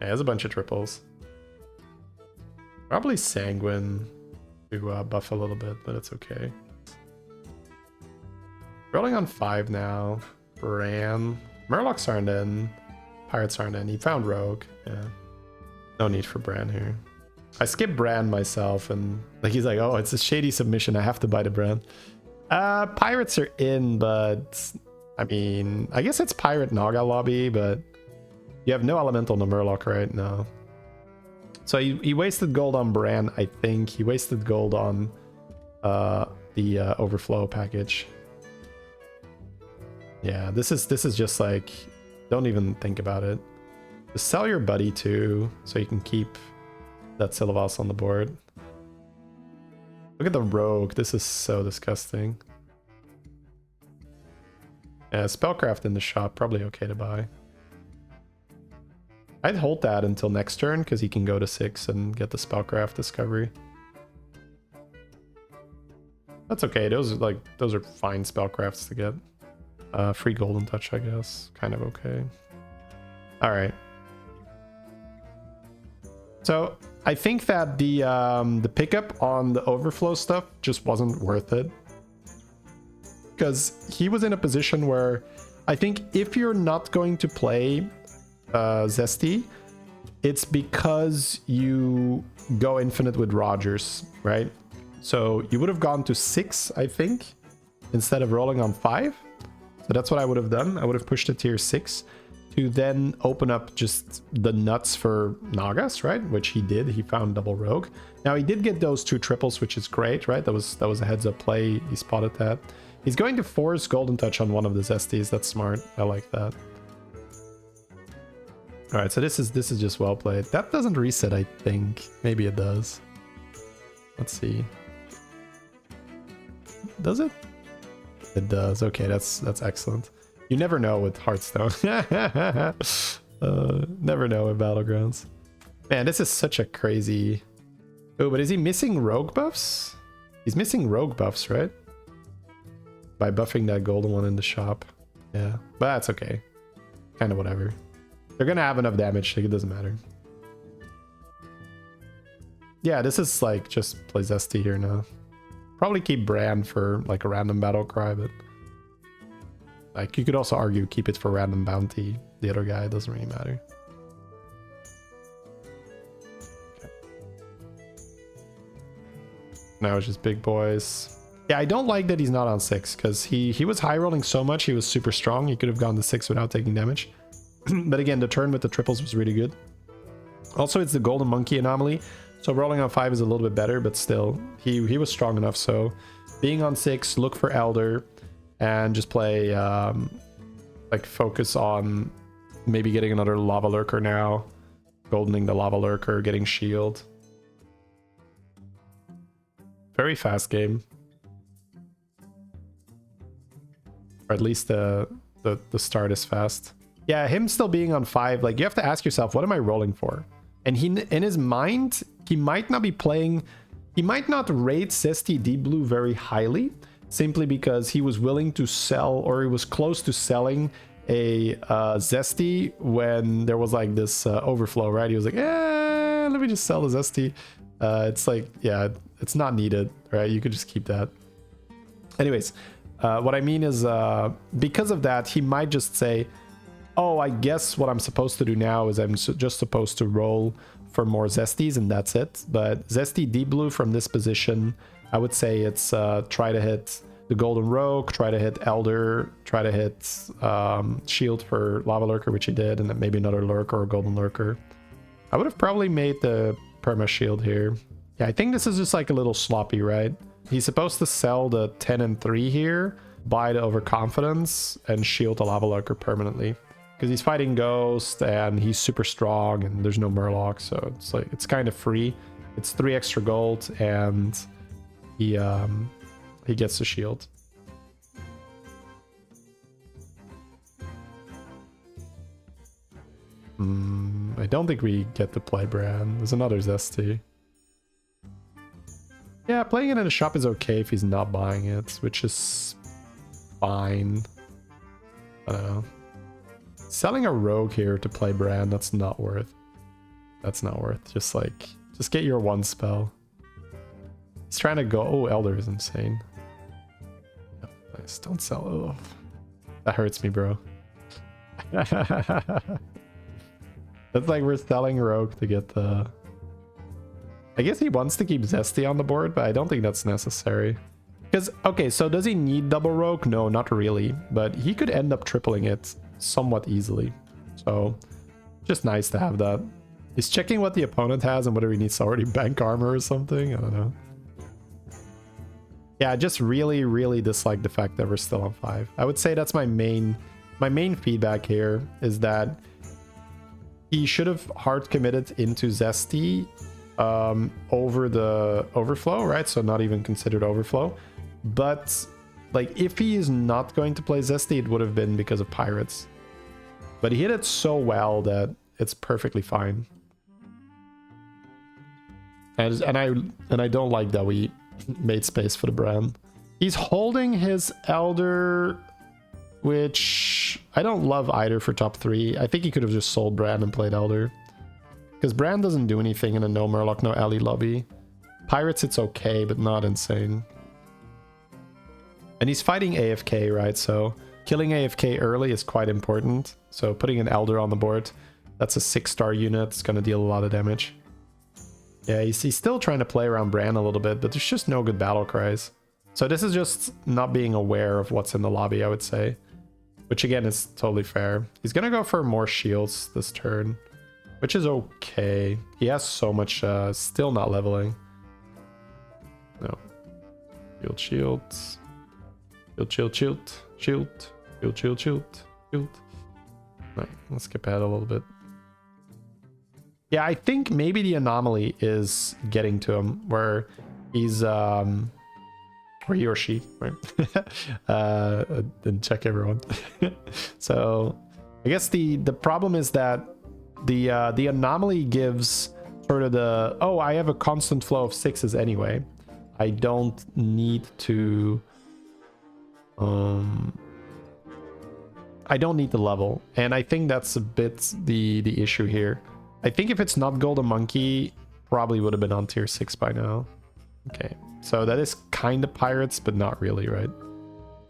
Yeah, there's a bunch of triples. Probably Sanguine to buff a little bit, but it's okay. Rolling on 5 now. Bran. Murlocs aren't in. Pirates aren't in. He found Rogue. Yeah. No need for Bran here. I skipped Bran myself, and like he's like, oh, it's a shady submission. I have to buy the Bran. Pirates are in, but I mean, I guess it's Pirate Naga lobby, but you have no elemental no Murloc, right? No. So he wasted gold on Bran, I think. He wasted gold on the overflow package. Yeah, this is just like, don't even think about it. Just sell your buddy too, so you can keep that Silvas on the board. Look at the rogue. This is so disgusting. Yeah, Spellcraft in the shop, probably okay to buy. I'd hold that until next turn because he can go to 6 and get the Spellcraft discovery. That's okay. Those are fine Spellcrafts to get. Free Golden Touch, I guess. Kind of okay. All right. So I think that the pickup on the overflow stuff just wasn't worth it, because he was in a position where I think if you're not going to play ixxdeee, it's because you go infinite with Rogers, right? So you would have gone to 6, I think, instead of rolling on 5. So that's what I would have done. I would have pushed to tier 6 to then open up just the nuts for Nagas, right? Which he did. He found double rogue. Now he did get those 2 triples, which is great, right? That was a heads up play. He spotted that. He's going to force Golden Touch on one of the ixxdees. That's smart. I like that. All right, so this is just well played. That doesn't reset, I think. Maybe it does. Let's see. Does it? It does. Okay, that's excellent. You never know with Hearthstone. Never know with Battlegrounds. Man, this is such a crazy... Oh, but is he missing rogue buffs? He's missing rogue buffs, right? By buffing that golden one in the shop. Yeah, but that's okay. Kind of whatever. They're gonna have enough damage, like it doesn't matter. Yeah, this is like just play ixxdeee here now. Probably keep Bran for like a random battle cry, but like you could also argue keep it for random bounty. The other guy doesn't really matter. Okay. Now it's just big boys. Yeah, I don't like that he's not on 6 because he was high rolling so much. He was super strong. He could have gone to 6 without taking damage. But again, the turn with the triples was really good. Also, it's the golden monkey anomaly. So rolling on 5 is a little bit better, but still, he was strong enough. So being on 6, look for Elder, and just play, like focus on maybe getting another Lava Lurker now, goldening the Lava Lurker, getting shield. Very fast game. Or at least the start is fast. Yeah, him still being on 5, like you have to ask yourself, what am I rolling for? And he, in his mind, he might not be playing, he might not rate ixxdeee Deep Blue very highly, simply because he was willing to sell, or he was close to selling a ixxdeee when there was like this overflow, right? He was like, let me just sell the ixxdeee. It's like, yeah, it's not needed, right? You could just keep that. Anyways, what I mean is, because of that, he might just say, oh, I guess what I'm supposed to do now is I'm just supposed to roll for more ixxdees and that's it. But ixxdeee Deep Blue from this position, I would say it's try to hit the Golden Rogue, try to hit Elder, try to hit Shield for Lava Lurker, which he did, and then maybe another Lurker or Golden Lurker. I would have probably made the Perma Shield here. Yeah, I think this is just like a little sloppy, right? He's supposed to sell the 10 and 3 here, buy the Overconfidence, and shield the Lava Lurker permanently. Because he's fighting Ghost and he's super strong and there's no Murloc, so it's like it's kind of free. It's 3 extra gold and he gets the shield. I don't think we get to play Bran. There's another ixxdeee. Yeah, playing it in a shop is okay if he's not buying it, which is fine. I don't know. Selling a rogue here to play Bran, that's not worth. That's not worth. Just like, just get your one spell. He's trying to go. Oh, Elder is insane. Yep, nice. Don't sell. Oh, that hurts me, bro. That's like we're selling Rogue to get the... I guess he wants to keep Zesty on the board, but I don't think that's necessary. Because, okay, so does he need double Rogue? No, not really. But he could end up tripling it somewhat easily. So, just nice to have that. He's checking what the opponent has and whether he needs to already bank armor or something. I don't know. Yeah, I just really, really dislike the fact that we're still on 5. I would say that's my main feedback here is that he should have hard committed into Zesty over the overflow, right? So not even considered overflow. But like if he is not going to play Zesty, it would have been because of Pirates. But he hit it so well that it's perfectly fine. And I don't like that we made space for the brand. He's holding his Elder, which I don't love either for top 3. I think he could have just sold Bran and played Elder. Because Bran doesn't do anything in a no Murloc, no Ellie lobby. Pirates, it's okay, but not insane. And he's fighting AFK, right? So killing AFK early is quite important. So putting an Elder on the board, that's a 6-star unit. It's going to deal a lot of damage. Yeah, he's still trying to play around Bran a little bit, but there's just no good battle cries. So this is just not being aware of what's in the lobby, I would say. Which again is totally fair. He's going to go for more shields this turn, which is okay. He has so much, still not leveling. No. Shield, shields. Shield, shield, shield, shield, shield, shield, shield, shield. Right, let's skip ahead a little bit. Yeah, I think maybe the anomaly is getting to him where he's or he or she, right? Didn't check everyone. So I guess the problem is that the anomaly gives sort of the, oh, I have a constant flow of 6s anyway. I don't need to I don't need the level, and I think that's a bit the issue here. I think if it's not Golden Monkey, probably would have been on tier 6 by now. Okay, so that is kind of Pirates, but not really, right?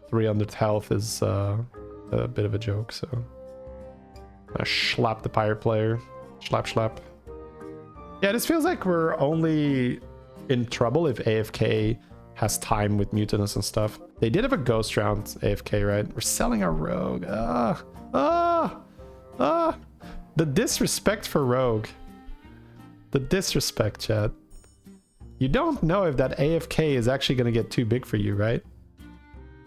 300 health is a bit of a joke, so I slap the pirate player. Slap, slap. Yeah, this feels like we're only in trouble if AFK has time with Mutinous and stuff. They did have a ghost round AFK, right? We're selling our Rogue. The disrespect for Rogue. The disrespect, chat. You don't know if that AFK is actually going to get too big for you, right?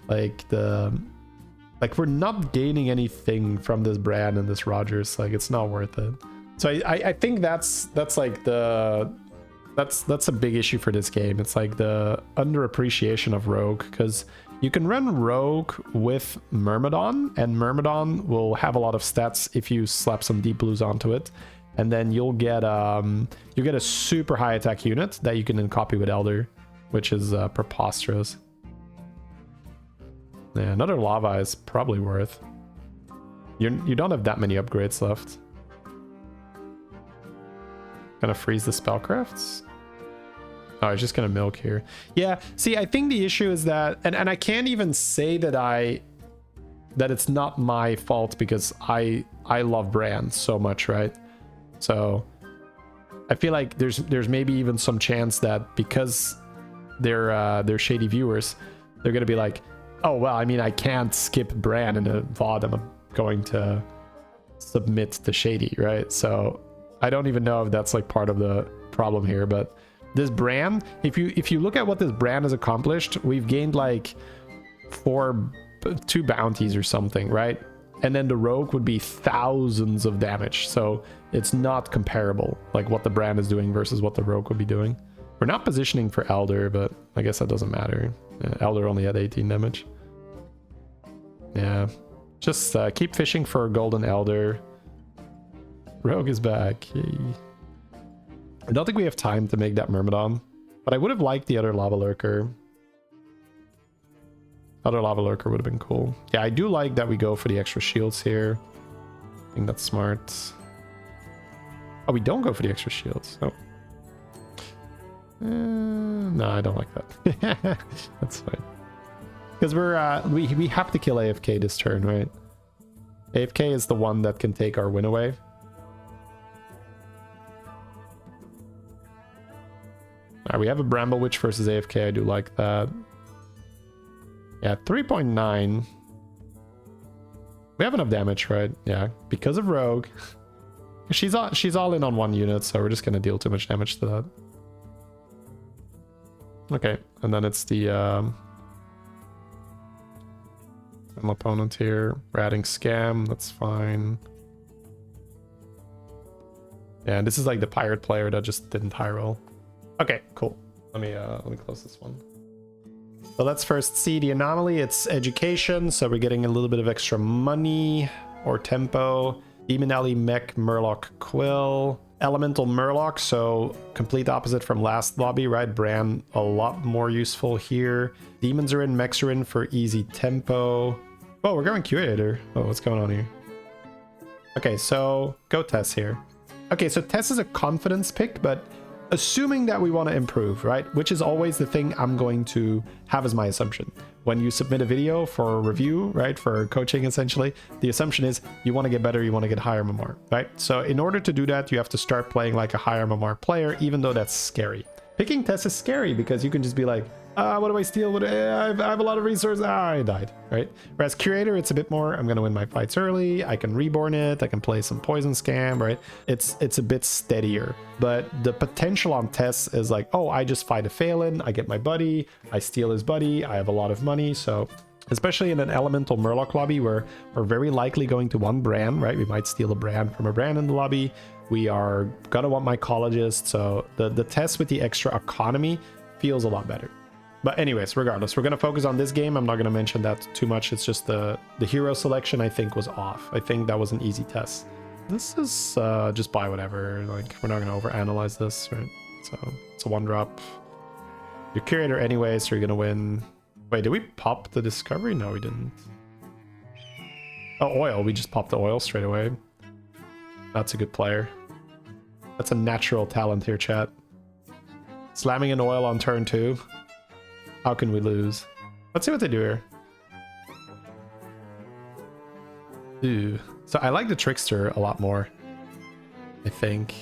Like we're not gaining anything from this Bran and this Rogers. Like it's not worth it. So I think that's like that's a big issue for this game. It's like the underappreciation of Rogue, because you can run Rogue with Myrmidon, and Myrmidon will have a lot of stats if you slap some deep blues onto it, and then you'll get a super high attack unit that you can then copy with Elder, which is preposterous. Yeah, another lava is probably worth. You don't have that many upgrades left. Gonna freeze the spellcrafts. Oh, I was just gonna milk here. Yeah, see, I think the issue is that, and I can't even say that it's not my fault, because I love Bran so much, right? So I feel like there's maybe even some chance that because they're shady viewers, they're gonna be like, oh well, I mean, I can't skip Bran in a VOD. I'm going to submit to Shady, right? So I don't even know if that's like part of the problem here, but this Bran, if you look at what this Bran has accomplished, we've gained like 2 bounties or something, right? And then the Rogue would be thousands of damage, so it's not comparable, like what the Bran is doing versus what the Rogue would be doing. We're not positioning for Elder, but I guess that doesn't matter. Elder only had 18 damage. Yeah, just keep fishing for a Golden Elder. Rogue is back. Yay. I don't think we have time to make that Myrmidon, but I would have liked the other Lava Lurker. Other Lava Lurker would have been cool. Yeah, I do like that we go for the extra shields here. I think that's smart. Oh, we don't go for the extra shields. Oh. No, I don't like that. That's fine. Because we have to kill AFK this turn, right? AFK is the one that can take our win away. Alright, we have a Bramble Witch versus AFK. I do like that. Yeah, 3.9. We have enough damage, right? Yeah, because of Rogue. She's all in on one unit, so we're just gonna deal too much damage to that. Okay, and then it's the an opponent here. We're adding Scam, that's fine. Yeah, this is like the pirate player that just didn't high roll. Okay, cool. Let me close this one. So let's first see the anomaly. It's education, so we're getting a little bit of extra money or tempo. Demon Alley, Mech, Murloc, Quill. Elemental Murloc, so complete opposite from last lobby, right? Bran, a lot more useful here. Demons are in, Mechs are in for easy tempo. Oh, we're going Curator. Oh, what's going on here? Okay, so go Tess here. Okay, so Tess is a confidence pick, but assuming that we want to improve, right? Which is always the thing I'm going to have as my assumption. When you submit a video for a review, right, for coaching essentially, the assumption is you want to get better, you want to get higher MMR, right? So in order to do that, you have to start playing like a higher MMR player, even though that's scary. Picking Tess is scary because you can just be like, what do I steal? I have a lot of resources. I died, right? Whereas Curator, it's a bit more, I'm going to win my fights early. I can reborn it. I can play some Poison Scam, right? It's a bit steadier. But the potential on Tess is like, oh, I just fight a Phelan. I get my buddy. I steal his buddy. I have a lot of money. So especially in an Elemental Murloc lobby where we're very likely going to one brand, right? We might steal a brand from a brand in the lobby. We are going to want mycologist. So the Tess with the extra economy feels a lot better. But anyways, regardless, we're going to focus on this game. I'm not going to mention that too much. It's just the hero selection, I think, was off. I think that was an easy test. This is just buy whatever. Like, we're not going to overanalyze this, right? So it's a one drop. Your Curator anyway, so you're going to win. Wait, did we pop the Discovery? No, we didn't. Oh, oil. We just popped the oil straight away. That's a good player. That's a natural talent here, chat. Slamming an oil on turn 2. How can we lose? Let's see what they do here. Ooh. So I like the Trickster a lot more, I think.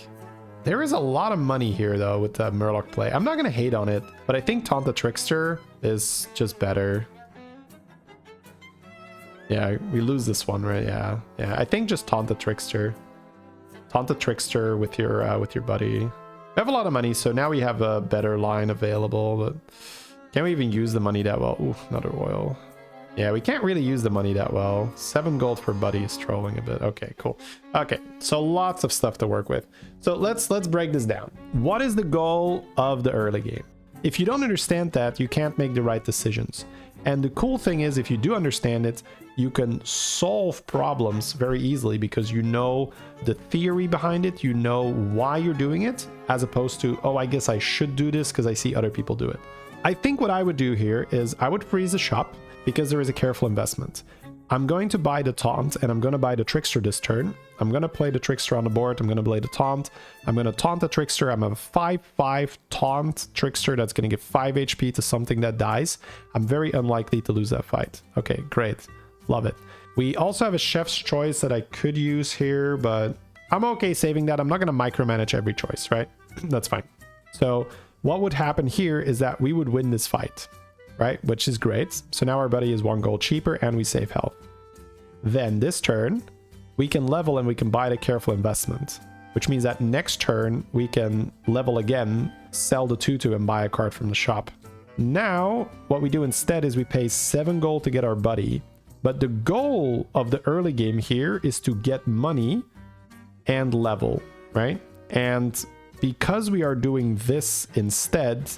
There is a lot of money here, though, with the Murloc play. I'm not going to hate on it, but I think Taunt the Trickster is just better. Yeah, we lose this one, right? Yeah. Yeah, I think just Taunt the Trickster. Taunt the Trickster with your buddy. We have a lot of money, so now we have a better line available, but can't we even use the money that well? Ooh, another oil. Yeah, we can't really use the money that well. 7 gold for buddy is trolling a bit. Okay, cool. Okay, so lots of stuff to work with. So let's break this down. What is the goal of the early game? If you don't understand that, you can't make the right decisions. And the cool thing is, if you do understand it, you can solve problems very easily because you know the theory behind it, you know why you're doing it, as opposed to, oh, I guess I should do this because I see other people do it. I think what I would do here is I would freeze the shop because there is a careful investment. I'm going to buy the Taunt and I'm going to buy the Trickster this turn. I'm going to play the Trickster on the board. I'm going to play the Taunt. I'm going to Taunt the Trickster. I'm a 5/5 Taunt Trickster that's going to give 5 HP to something that dies. I'm very unlikely to lose that fight. Okay, great. Love it. We also have a Chef's Choice that I could use here, but I'm okay saving that. I'm not going to micromanage every choice, right? That's fine. So what would happen here is that we would win this fight, right? Which is great. So now our buddy is 1 gold cheaper and we save health. Then this turn, we can level and we can buy the careful investment, which means that next turn we can level again, sell the tutu and buy a card from the shop. Now, what we do instead is we pay 7 gold to get our buddy. But the goal of the early game here is to get money and level, right? And because we are doing this instead,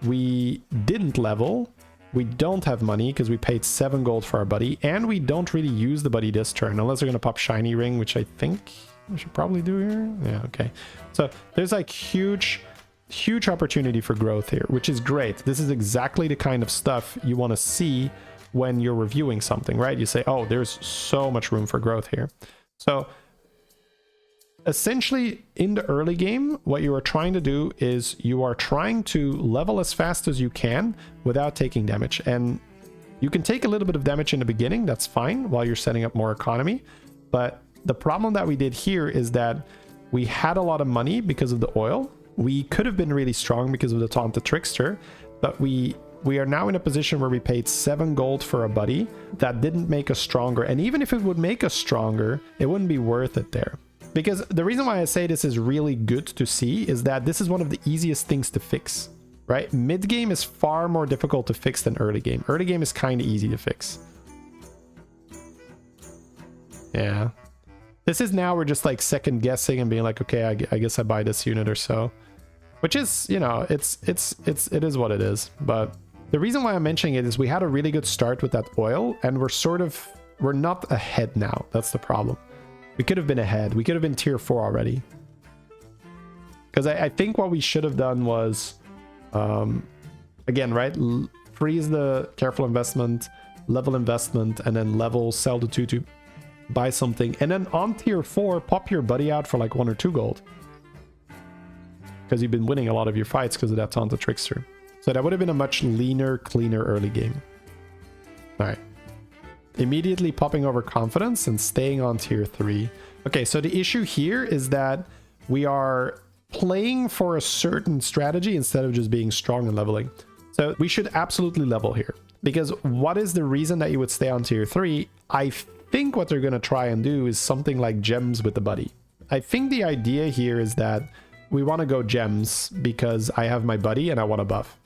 we didn't level. We don't have money because we paid 7 gold for our buddy, and we don't really use the buddy this turn unless we're going to pop Shiny Ring, which I think we should probably do here. Yeah, okay. So there's like huge opportunity for growth here, which is great. This is exactly the kind of stuff you want to see when you're reviewing something, right? You say, oh, there's so much room for growth here. So essentially in the early game, what you are trying to do is you are trying to level as fast as you can without taking damage. And you can take a little bit of damage in the beginning, that's fine, while you're setting up more economy. But the problem that we did here is that we had a lot of money because of the oil. We could have been really strong because of the Taunt the Trickster, but we are now in a position where we paid 7 gold for a buddy that didn't make us stronger. And even if it would make us stronger, it wouldn't be worth it there. Because the reason why I say this is really good to see is that this is one of the easiest things to fix, right? Mid game is far more difficult to fix than early game. Early game is kind of easy to fix. Yeah. This is now we're just like second guessing and being like, okay, I guess I buy this unit or so. Which is, you know, it is what it is. But the reason why I'm mentioning it is we had a really good start with that oil and we're not ahead now. That's the problem. We could have been ahead. We could have been tier 4 already. Because I think what we should have done was, again, right? Freeze the careful investment, level investment, and then level, sell the 2 to buy something. And then on tier 4, pop your buddy out for like 1 or 2 gold. Because you've been winning a lot of your fights because of that Taunt the Trickster. So that would have been a much leaner, cleaner early game. All right. Immediately popping over confidence and staying on tier 3. Okay, so the issue here is that we are playing for a certain strategy instead of just being strong and leveling. So we should absolutely level here. Because what is the reason that you would stay on tier 3? I think what they're going to try and do is something like gems with the buddy. I think the idea here is that we want to go gems because I have my buddy and I want to buff.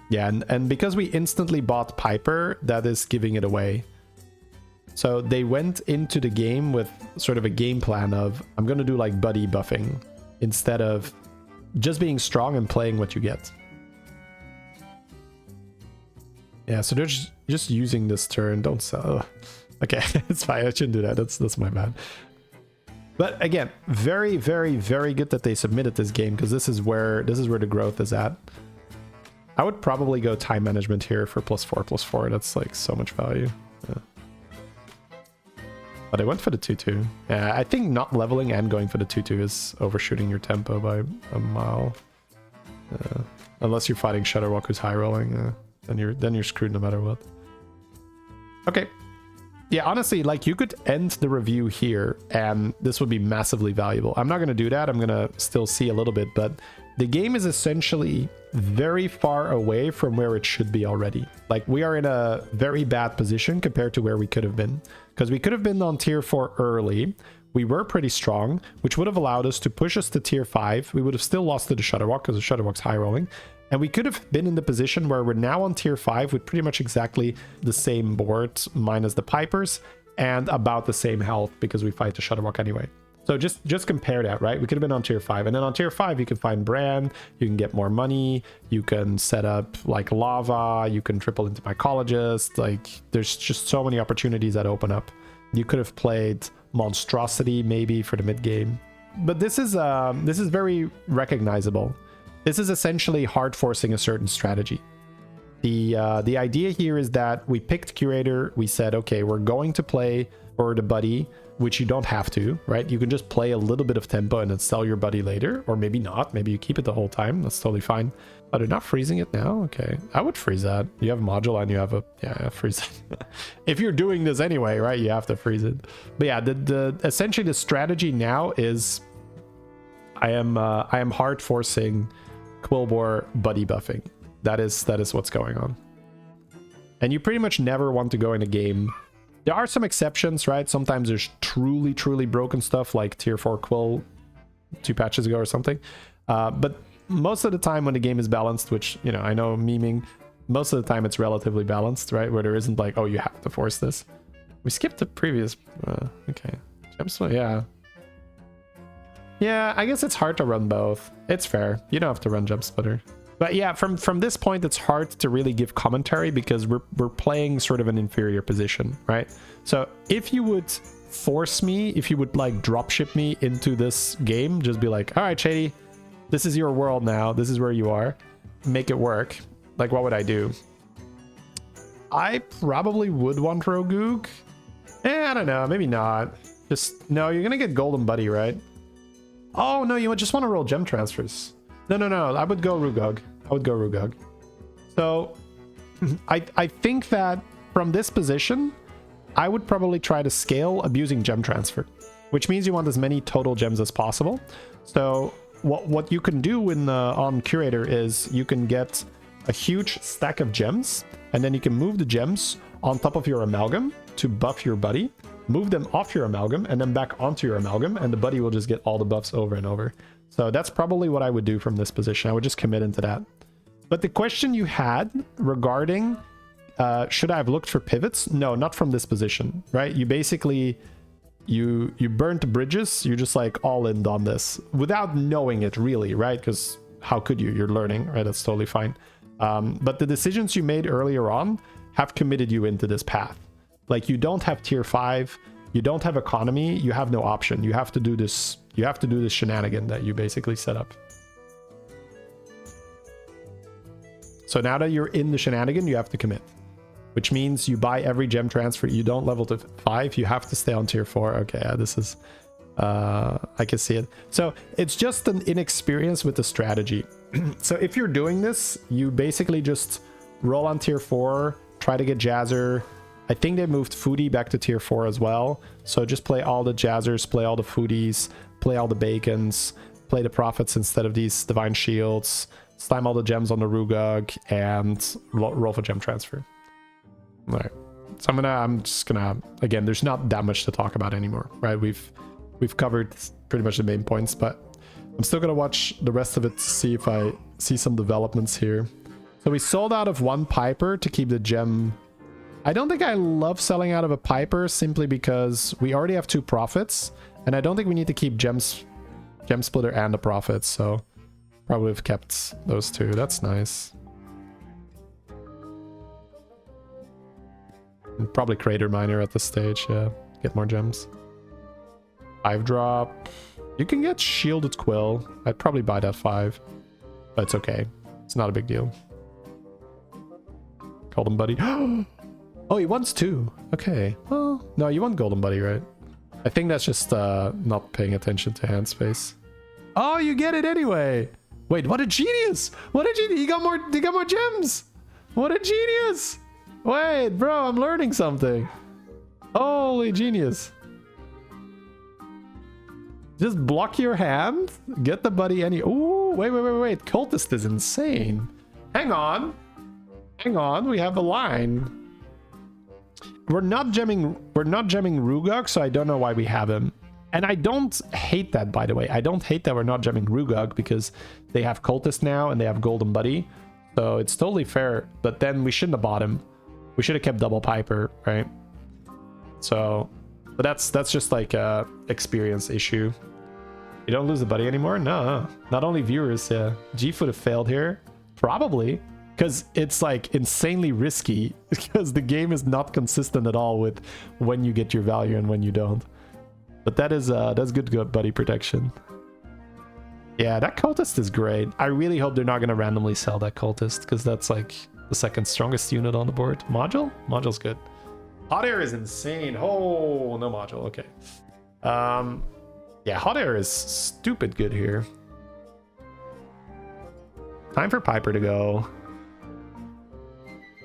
Yeah, and because we instantly bought Piper, that is giving it away. So they went into the game with sort of a game plan of, I'm going to do like buddy buffing instead of just being strong and playing what you get. Yeah, so they're just using this turn. Don't sell. Okay, it's fine. I shouldn't do that. That's my bad. But again, very, very, very good that they submitted this game because this is where the growth is at. I would probably go time management here for +4/+4. That's like so much value. Yeah. But I went for the 2/2. Yeah, I think not leveling and going for the 2/2 is overshooting your tempo by a mile. Unless you're fighting Shadowwalk who's high rolling, then you're screwed no matter what. Okay. Yeah, honestly, like you could end the review here and this would be massively valuable. I'm not going to do that. I'm going to still see a little bit, but the game is essentially very far away from where it should be already. Like we are in a very bad position compared to where we could have been. Because we could have been on tier 4 early. We were pretty strong, which would have allowed us to push us to tier 5. We would have still lost to the Shadowwalk because the Shadowwalk's high rolling. And we could have been in the position where we're now on tier 5 with pretty much exactly the same board minus the Pipers and about the same health because we fight the Shadowwalk anyway. So just compare that, right? We could have been on tier 5. And then on tier 5, you can find Bran, you can get more money, you can set up like lava, you can triple into mycologist. Like there's just so many opportunities that open up. You could have played monstrosity maybe for the mid game. But this is very recognizable. This is essentially hard forcing a certain strategy. The idea here is that we picked Curator. We said, okay, we're going to play for the buddy, which you don't have to, right? You can just play a little bit of tempo and then sell your buddy later, or maybe not. Maybe you keep it the whole time. That's totally fine. Oh, they're not freezing it now? Okay. I would freeze that. You have module and you have a... Yeah, freeze it. If you're doing this anyway, right? You have to freeze it. But yeah, essentially the strategy now is I am hard forcing Quillbore buddy buffing. That is what's going on. And you pretty much never want to go in a game. There are some exceptions, right? Sometimes there's truly, truly broken stuff like tier 4 Quill 2 patches ago or something. But most of the time when the game is balanced, which, you know, I know memeing, most of the time it's relatively balanced, right? Where there isn't like, oh, you have to force this. We skipped the previous... okay. Yeah. Yeah, I guess it's hard to run both. It's fair. You don't have to run Jump Splitter. But yeah, from this point, it's hard to really give commentary because we're playing sort of an inferior position, right? So if you would force me, if you would like dropship me into this game, just be like, all right, Shady, this is your world now. This is where you are. Make it work. Like, what would I do? I probably would want Rogoog. I don't know. Maybe not. Just, no, you're gonna get Golden Buddy, right? Oh, no, you just want to roll gem transfers. No, I would go Rugog. So, I think that from this position, I would probably try to scale abusing gem transfer, which means you want as many total gems as possible. So, what you can do on Curator is you can get a huge stack of gems, and then you can move the gems on top of your amalgam to buff your buddy, move them off your amalgam, and then back onto your amalgam, and the buddy will just get all the buffs over and over. So that's probably what I would do from this position. I would just commit into that. But the question you had regarding should I have looked for pivots? No, not from this position, right? You basically, you burnt the bridges, you're just like all in on this without knowing it really, right? Because how could you? You're learning, right? That's totally fine. But the decisions you made earlier on have committed you into this path. Like, you don't have tier 5, you don't have economy, you have no option. You have to do this, shenanigan that you basically set up. So now that you're in the shenanigan, you have to commit. Which means you buy every gem transfer. You don't level to 5, you have to stay on tier 4. Okay, yeah, this is... I can see it. So it's just an inexperience with the strategy. So if you're doing this, you basically just roll on tier 4, try to get Jazzer. I think they moved Foodie back to tier 4 as well. So just play all the Jazzers, play all the Foodies, play all the Bacons, play the Prophets instead of these Divine Shields, slime all the gems on the Rugog, and roll for gem transfer. All right. So I'm just gonna, again, there's not that much to talk about anymore, right? We've covered pretty much the main points, but I'm still gonna watch the rest of it to see if I see some developments here. So we sold out of one Piper to keep the gem. I don't think I love selling out of a Piper simply because we already have 2 Prophets, and I don't think we need to keep Gem Splitter and the Prophets, so probably have kept those 2. That's nice. And probably Crater Miner at this stage, yeah. Get more gems. 5-drop. You can get Shielded Quill. I'd probably buy that 5. But it's okay. It's not a big deal. Golden Buddy. Oh, he wants 2. Okay. Well, no, you want Golden Buddy, right? I think that's just not paying attention to hand space. Oh, you get it anyway. Wait, what a genius! What a genius! He got more gems. What a genius! Wait, bro, I'm learning something. Holy genius. Just block your hand, get the buddy any... Ooh, wait. Cultist is insane. Hang on, we have a line. We're not gemming Rugog, so I don't know why we have him. And I don't hate that, by the way. I don't hate that we're not gemming Rugog because they have Cultist now and they have Golden Buddy. So it's totally fair, but then we shouldn't have bought him. We should have kept Double Piper, right? So, but that's just like a experience issue. You don't lose the buddy anymore? No, not only viewers, yeah. G would have failed here. Probably. Because it's like insanely risky because the game is not consistent at all with when you get your value and when you don't. But that's good buddy protection. Yeah, that Cultist is great. I really hope they're not going to randomly sell that Cultist because that's like the second strongest unit on the board. Module? Module's good. Hot Air is insane. Oh, no Module. Okay. Yeah, Hot Air is stupid good here. Time for Piper to go.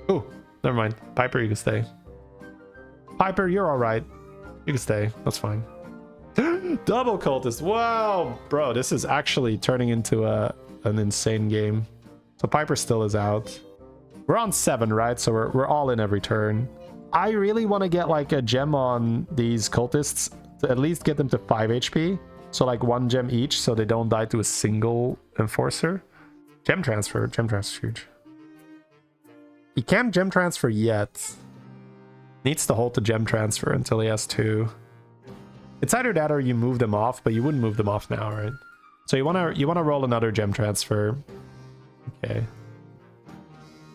Oh, never mind. Piper, you can stay. Piper, you're all right. You can stay. That's fine. Double Cultist. Wow, bro, this is actually turning into an insane game. So Piper still is out. We're on 7, right? So we're all in every turn. I really want to get like a gem on these cultists to at least get them to 5 HP. So like 1 gem each, so they don't die to a single enforcer. Gem transfer is huge. He can't gem transfer yet. Needs to hold the gem transfer until he has 2. It's either that or you move them off, but you wouldn't move them off now, right? So you wanna roll another gem transfer. Okay.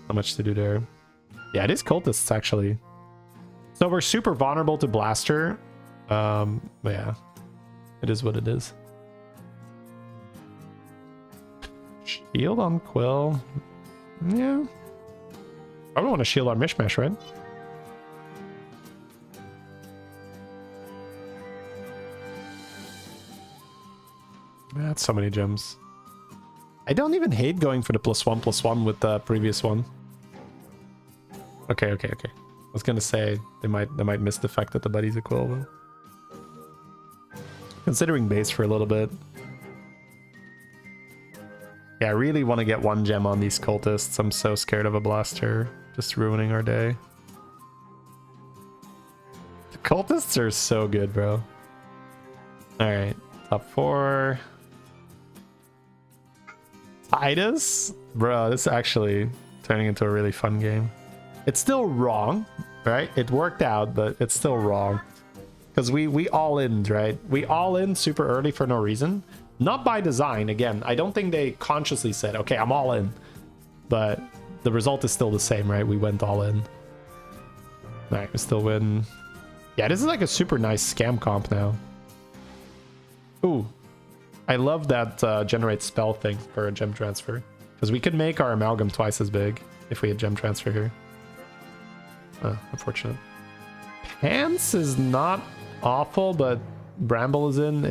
Not much to do there. Yeah, it is cultists actually. So we're super vulnerable to blaster. But yeah, it is what it is. Shield on Quill. Yeah. I don't want to shield on Mishmash, right? That's so many gems. I don't even hate going for the +1/+1 with the previous one. Okay. I was gonna say they might miss the fact that the buddy's a quill though. Considering base for a little bit. Yeah, I really want to get 1 gem on these cultists. I'm so scared of a blaster just ruining our day. The cultists are so good, bro. Alright, top 4. Titus? Bro, this is actually turning into a really fun game. It's still wrong, right? It worked out, but it's still wrong. Because we all in, right? We all in super early for no reason. Not by design, again. I don't think they consciously said, okay, I'm all in. But the result is still the same, right? We went all in. Alright, we still win. Yeah, this is like a super nice scam comp now. Ooh. I love that generate spell thing for a gem transfer. Because we could make our amalgam twice as big if we had gem transfer here. Unfortunate. Pants is not awful, but Bramble is in.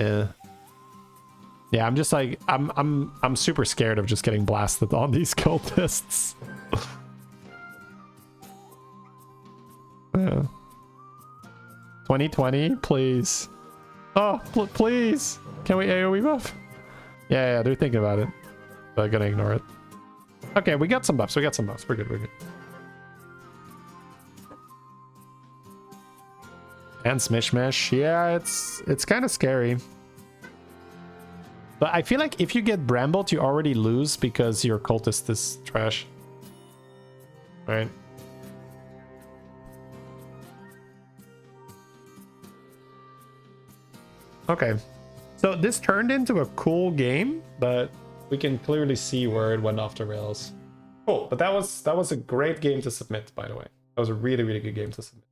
Yeah, I'm just like I'm super scared of just getting blasted on these cultists. Yeah. 2020, please. Oh, please. Can we AoE buff? Yeah, they're thinking about it. But I'm gonna ignore it. Okay, we got some buffs. We're good. And Smishmash. Yeah, it's kind of scary. But I feel like if you get Brambled, you already lose because your cultist is trash. Right? Okay. So this turned into a cool game, but we can clearly see where it went off the rails. Cool, but that was a great game to submit, by the way. That was a really, really good game to submit.